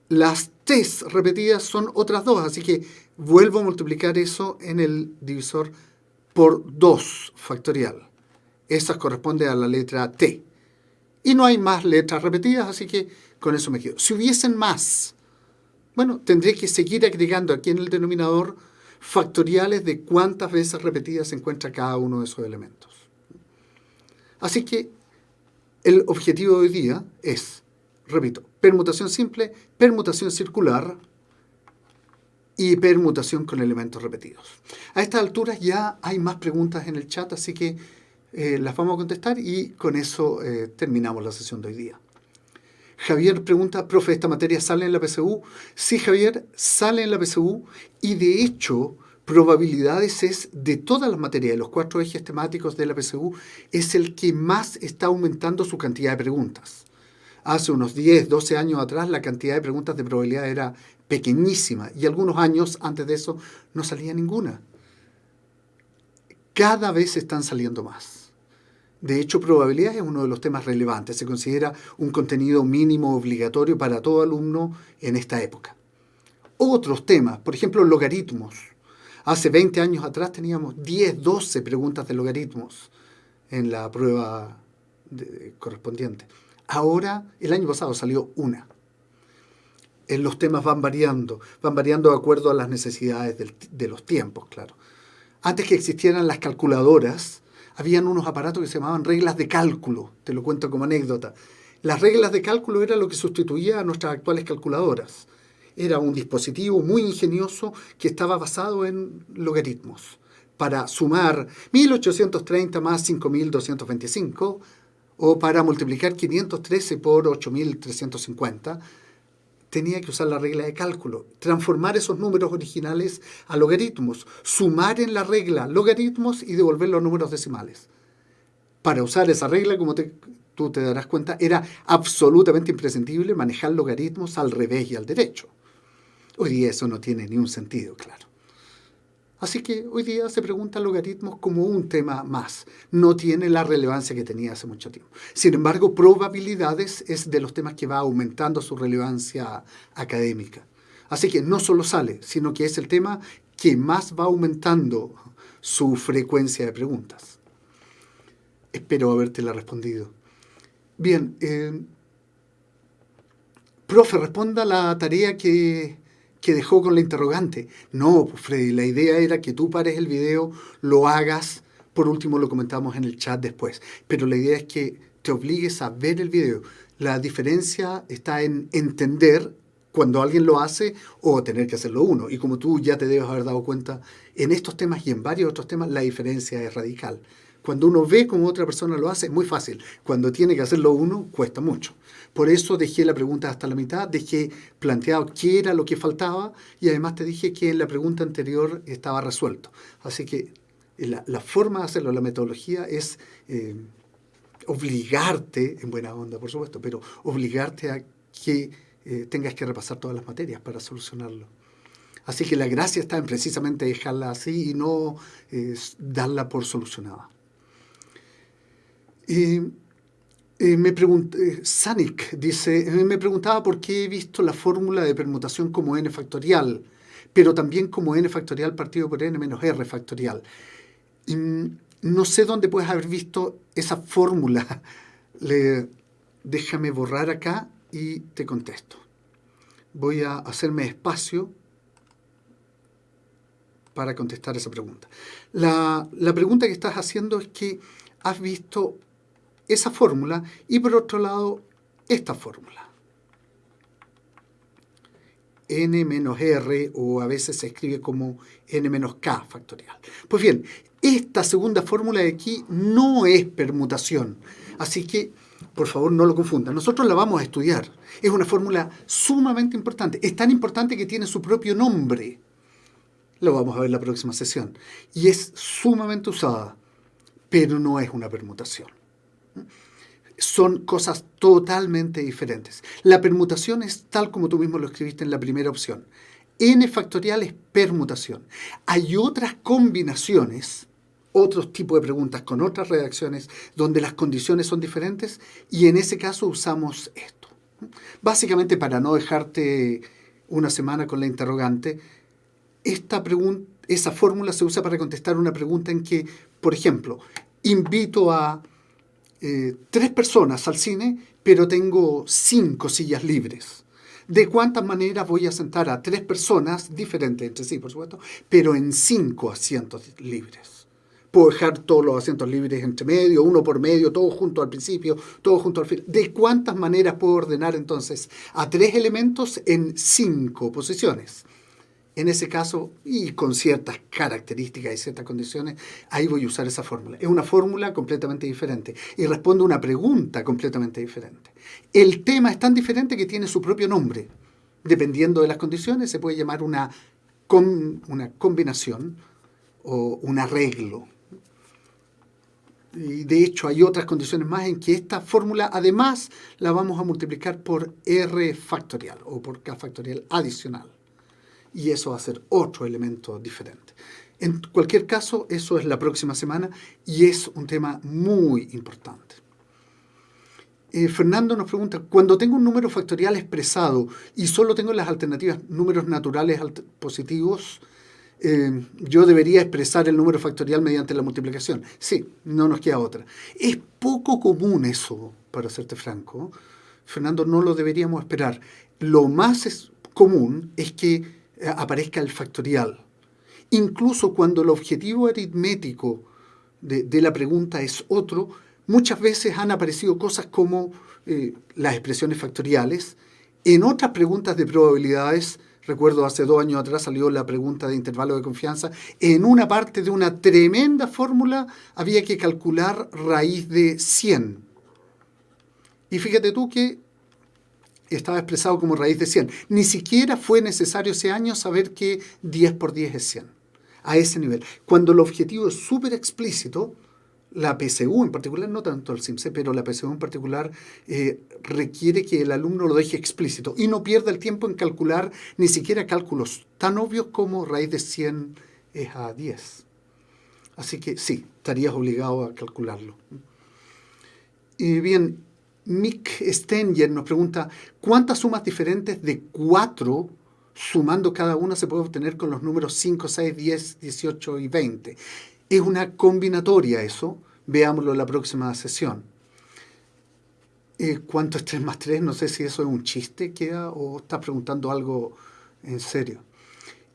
Las T's repetidas son otras 2, así que vuelvo a multiplicar eso en el divisor por 2 factorial. Esas corresponden a la letra T. Y no hay más letras repetidas, así que con eso me quedo. Si hubiesen más, bueno, tendré que seguir agregando aquí en el denominador factoriales de cuántas veces repetidas se encuentra cada uno de esos elementos. Así que el objetivo de hoy día es, repito, permutación simple, permutación circular y permutación con elementos repetidos. A estas alturas ya hay más preguntas en el chat, así que las vamos a contestar y con eso terminamos la sesión de hoy día. Javier pregunta, profe, ¿esta materia sale en la PSU? Sí, Javier, sale en la PSU y de hecho probabilidades es de todas las materias, de los 4 ejes temáticos de la PSU, es el que más está aumentando su cantidad de preguntas. Hace unos 10, 12 años atrás la cantidad de preguntas de probabilidad era pequeñísima y algunos años antes de eso no salía ninguna. Cada vez están saliendo más. De hecho, probabilidad es uno de los temas relevantes. Se considera un contenido mínimo obligatorio para todo alumno en esta época. Otros temas, por ejemplo, logaritmos. Hace 20 años atrás teníamos 10, 12 preguntas de logaritmos en la prueba correspondiente. Ahora, el año pasado salió una. Los temas van variando de acuerdo a las necesidades de los tiempos, claro. Antes que existieran las calculadoras, habían unos aparatos que se llamaban reglas de cálculo, te lo cuento como anécdota. Las reglas de cálculo era lo que sustituía a nuestras actuales calculadoras. Era un dispositivo muy ingenioso que estaba basado en logaritmos. Para sumar 1830 más 5225 o para multiplicar 513 por 8350, tenía que usar la regla de cálculo, transformar esos números originales a logaritmos, sumar en la regla logaritmos y devolver los números decimales. Para usar esa regla, como tú te darás cuenta, era absolutamente imprescindible manejar logaritmos al revés y al derecho. Hoy día eso no tiene ni un sentido, claro. Así que hoy día se pregunta logaritmos como un tema más. No tiene la relevancia que tenía hace mucho tiempo. Sin embargo, probabilidades es de los temas que va aumentando su relevancia académica. Así que no solo sale, sino que es el tema que más va aumentando su frecuencia de preguntas. Espero habértela respondido. Bien, profe, responda la tarea que dejó con la interrogante. No, pues Freddy, la idea era que tú pares el video, lo hagas, por último lo comentamos en el chat después, pero la idea es que te obligues a ver el video. La diferencia está en entender cuando alguien lo hace o tener que hacerlo uno. Y como tú ya te debes haber dado cuenta, en estos temas y en varios otros temas la diferencia es radical. Cuando uno ve cómo otra persona lo hace, es muy fácil. Cuando tiene que hacerlo uno, cuesta mucho. Por eso dejé la pregunta hasta la mitad, dejé planteado qué era lo que faltaba y además te dije que en la pregunta anterior estaba resuelto. Así que la forma de hacerlo, la metodología es obligarte, en buena onda por supuesto, pero obligarte a que tengas que repasar todas las materias para solucionarlo. Así que la gracia está en precisamente dejarla así y no darla por solucionada. Sanic dice, me preguntaba por qué he visto la fórmula de permutación como n factorial, pero también como n factorial partido por n menos r factorial. No sé dónde puedes haber visto esa fórmula. Déjame borrar acá y te contesto. Voy a hacerme espacio para contestar esa pregunta. La pregunta que estás haciendo es que has visto esa fórmula y por otro lado esta fórmula. N menos R o a veces se escribe como N menos K factorial. Pues bien, esta segunda fórmula de aquí no es permutación. Así que, por favor, no lo confundan. Nosotros la vamos a estudiar. Es una fórmula sumamente importante. Es tan importante que tiene su propio nombre. Lo vamos a ver en la próxima sesión. Y es sumamente usada, pero no es una permutación. Son cosas totalmente diferentes. La permutación es tal como tú mismo lo escribiste en la primera opción. N factorial es permutación. Hay otras combinaciones, otros tipos de preguntas con otras redacciones donde las condiciones son diferentes y en ese caso usamos esto. Básicamente, para no dejarte una semana con la interrogante, esa fórmula se usa para contestar una pregunta en que, por ejemplo, invito a 3 personas al cine, pero tengo 5 sillas libres. ¿De cuántas maneras voy a sentar a 3 personas, diferentes entre sí, por supuesto, pero en 5 asientos libres? Puedo dejar todos los asientos libres entre medio, uno por medio, todo junto al principio, todo junto al final. ¿De cuántas maneras puedo ordenar entonces a 3 elementos en 5 posiciones? En ese caso, y con ciertas características y ciertas condiciones, ahí voy a usar esa fórmula. Es una fórmula completamente diferente y responde a una pregunta completamente diferente. El tema es tan diferente que tiene su propio nombre. Dependiendo de las condiciones, se puede llamar una combinación o un arreglo. Y de hecho, hay otras condiciones más en que esta fórmula, además, la vamos a multiplicar por r factorial o por k factorial adicional. Y eso va a ser otro elemento diferente. En cualquier caso, eso es la próxima semana y es un tema muy importante. Fernando nos pregunta, cuando tengo un número factorial expresado y solo tengo las alternativas números naturales positivos, yo debería expresar el número factorial mediante la multiplicación. Sí, no nos queda otra. Es poco común eso, para serte franco. Fernando, no lo deberíamos esperar. Lo más común es que aparezca el factorial. Incluso cuando el objetivo aritmético de la pregunta es otro, muchas veces han aparecido cosas como las expresiones factoriales. En otras preguntas de probabilidades, recuerdo hace 2 años atrás salió la pregunta de intervalo de confianza, en una parte de una tremenda fórmula había que calcular raíz de 100. Y fíjate tú que estaba expresado como raíz de 100. Ni siquiera fue necesario ese año saber que 10 por 10 es 100. A ese nivel. Cuando el objetivo es súper explícito, la PSU en particular, no tanto el CIMSE, pero la PSU en particular requiere que el alumno lo deje explícito y no pierda el tiempo en calcular ni siquiera cálculos tan obvios como raíz de 100 es a 10. Así que sí, estarías obligado a calcularlo. Bien, Mick Stenger nos pregunta, ¿cuántas sumas diferentes de 4 sumando cada una se puede obtener con los números 5, 6, 10, 18 y 20? Es una combinatoria eso, veámoslo en la próxima sesión. ¿Cuánto es 3 más 3? No sé si eso es un chiste o estás preguntando algo en serio.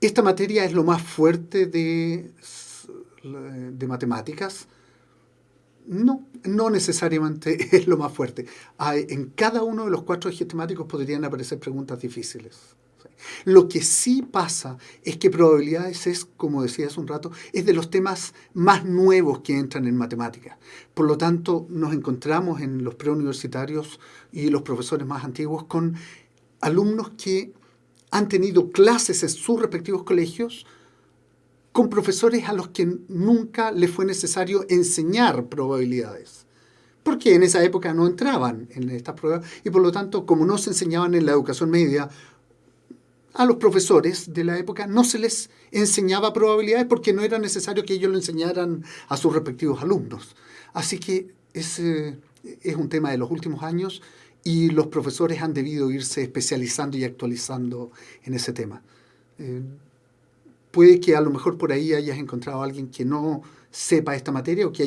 Esta materia es lo más fuerte de matemáticas. No necesariamente es lo más fuerte. En cada uno de los 4 ejes temáticos podrían aparecer preguntas difíciles. Lo que sí pasa es que probabilidades es, como decía hace un rato, es de los temas más nuevos que entran en matemáticas. Por lo tanto, nos encontramos en los preuniversitarios y los profesores más antiguos con alumnos que han tenido clases en sus respectivos colegios con profesores a los que nunca les fue necesario enseñar probabilidades. Porque en esa época no entraban en estas pruebas y por lo tanto, como no se enseñaban en la educación media, a los profesores de la época no se les enseñaba probabilidades porque no era necesario que ellos lo enseñaran a sus respectivos alumnos. Así que es un tema de los últimos años y los profesores han debido irse especializando y actualizando en ese tema. Puede que a lo mejor por ahí hayas encontrado a alguien que no sepa esta materia o que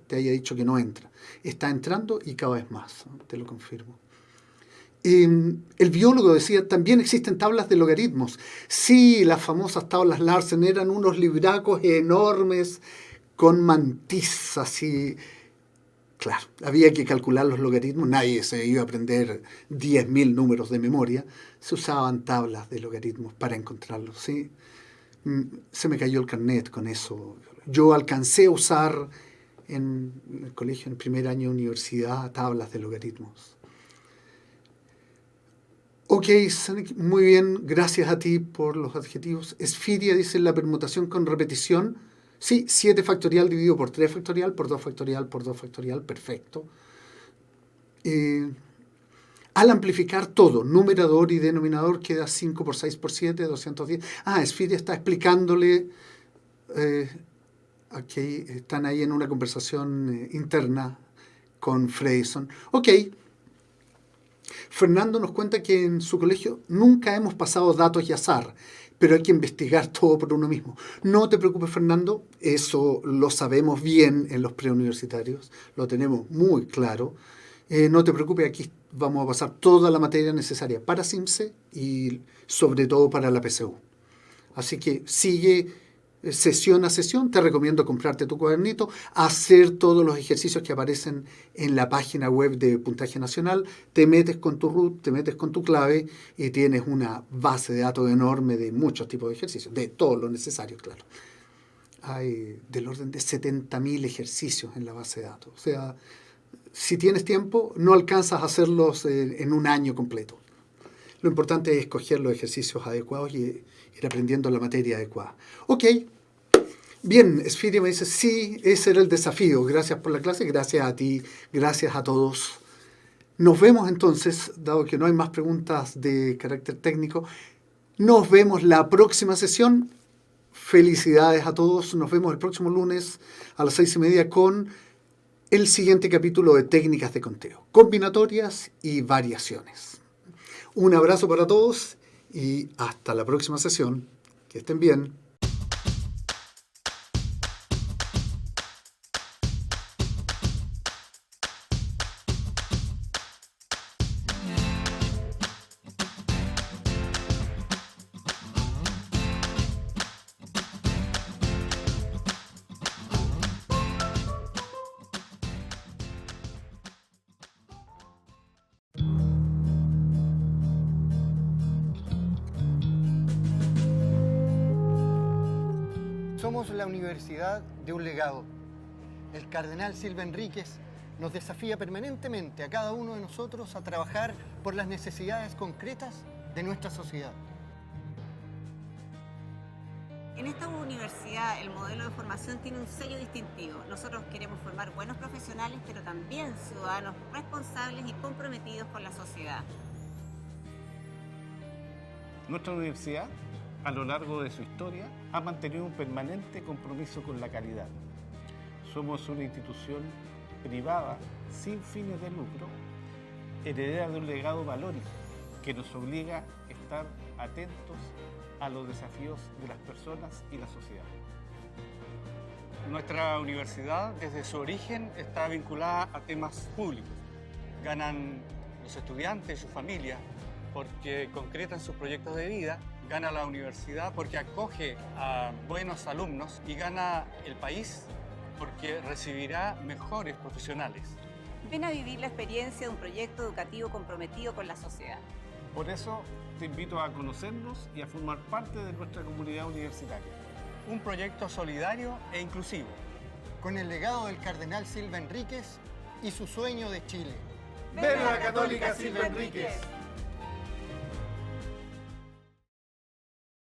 te haya dicho que no entra. Está entrando y cada vez más, ¿no? Te lo confirmo. El biólogo decía, también existen tablas de logaritmos. Sí, las famosas tablas Larsen eran unos libracos enormes con mantizas y... Claro, había que calcular los logaritmos, nadie se iba a aprender 10.000 números de memoria, se usaban tablas de logaritmos para encontrarlos, ¿sí? Se me cayó el carnet con eso. Yo alcancé a usar en el colegio, en el primer año de universidad, tablas de logaritmos. Ok, muy bien, gracias a ti por los adjetivos. Esfiria dice la permutación con repetición. Sí, 7 factorial dividido por 3 factorial, por 2 factorial, por 2 factorial, perfecto. Al amplificar todo, numerador y denominador, queda 5 por 6 por 7, 210. Esfiria está explicándole, aquí están ahí en una conversación interna con Freyson. Ok. Fernando nos cuenta que en su colegio nunca hemos pasado datos y azar, pero hay que investigar todo por uno mismo. No te preocupes, Fernando, eso lo sabemos bien en los preuniversitarios, lo tenemos muy claro. No te preocupes, aquí vamos a pasar toda la materia necesaria para CIMSE y sobre todo para la PSU. Así que sigue sesión a sesión, te recomiendo comprarte tu cuadernito, hacer todos los ejercicios que aparecen en la página web de Puntaje Nacional, te metes con tu root, te metes con tu clave y tienes una base de datos enorme de muchos tipos de ejercicios, de todo lo necesario, claro. Hay del orden de 70.000 ejercicios en la base de datos. O sea, si tienes tiempo, no alcanzas a hacerlos en un año completo. Lo importante es escoger los ejercicios adecuados y ir aprendiendo la materia adecuada. Ok, bien, Esfiria me dice, sí, ese era el desafío. Gracias por la clase, gracias a ti, gracias a todos. Nos vemos entonces, dado que no hay más preguntas de carácter técnico, nos vemos la próxima sesión. Felicidades a todos, nos vemos el próximo lunes a las 6:30 con el siguiente capítulo de técnicas de conteo, combinatorias y variaciones. Un abrazo para todos y hasta la próxima sesión. Que estén bien. Somos la Universidad de un legado. El cardenal Silva Enríquez nos desafía permanentemente a cada uno de nosotros a trabajar por las necesidades concretas de nuestra sociedad. En esta universidad el modelo de formación tiene un sello distintivo. Nosotros queremos formar buenos profesionales, pero también ciudadanos responsables y comprometidos con la sociedad. Nuestra universidad, a lo largo de su historia, ha mantenido un permanente compromiso con la calidad. Somos una institución privada sin fines de lucro, heredera de un legado valórico que nos obliga a estar atentos a los desafíos de las personas y la sociedad. Nuestra universidad, desde su origen, está vinculada a temas públicos. Ganan los estudiantes y sus familias porque concretan sus proyectos de vida, gana la universidad porque acoge a buenos alumnos y gana el país porque recibirá mejores profesionales. Ven a vivir la experiencia de un proyecto educativo comprometido con la sociedad. Por eso te invito a conocernos y a formar parte de nuestra comunidad universitaria. Un proyecto solidario e inclusivo. Con el legado del cardenal Silva Enríquez y su sueño de Chile. ¡Ven a la Católica Silva Enríquez!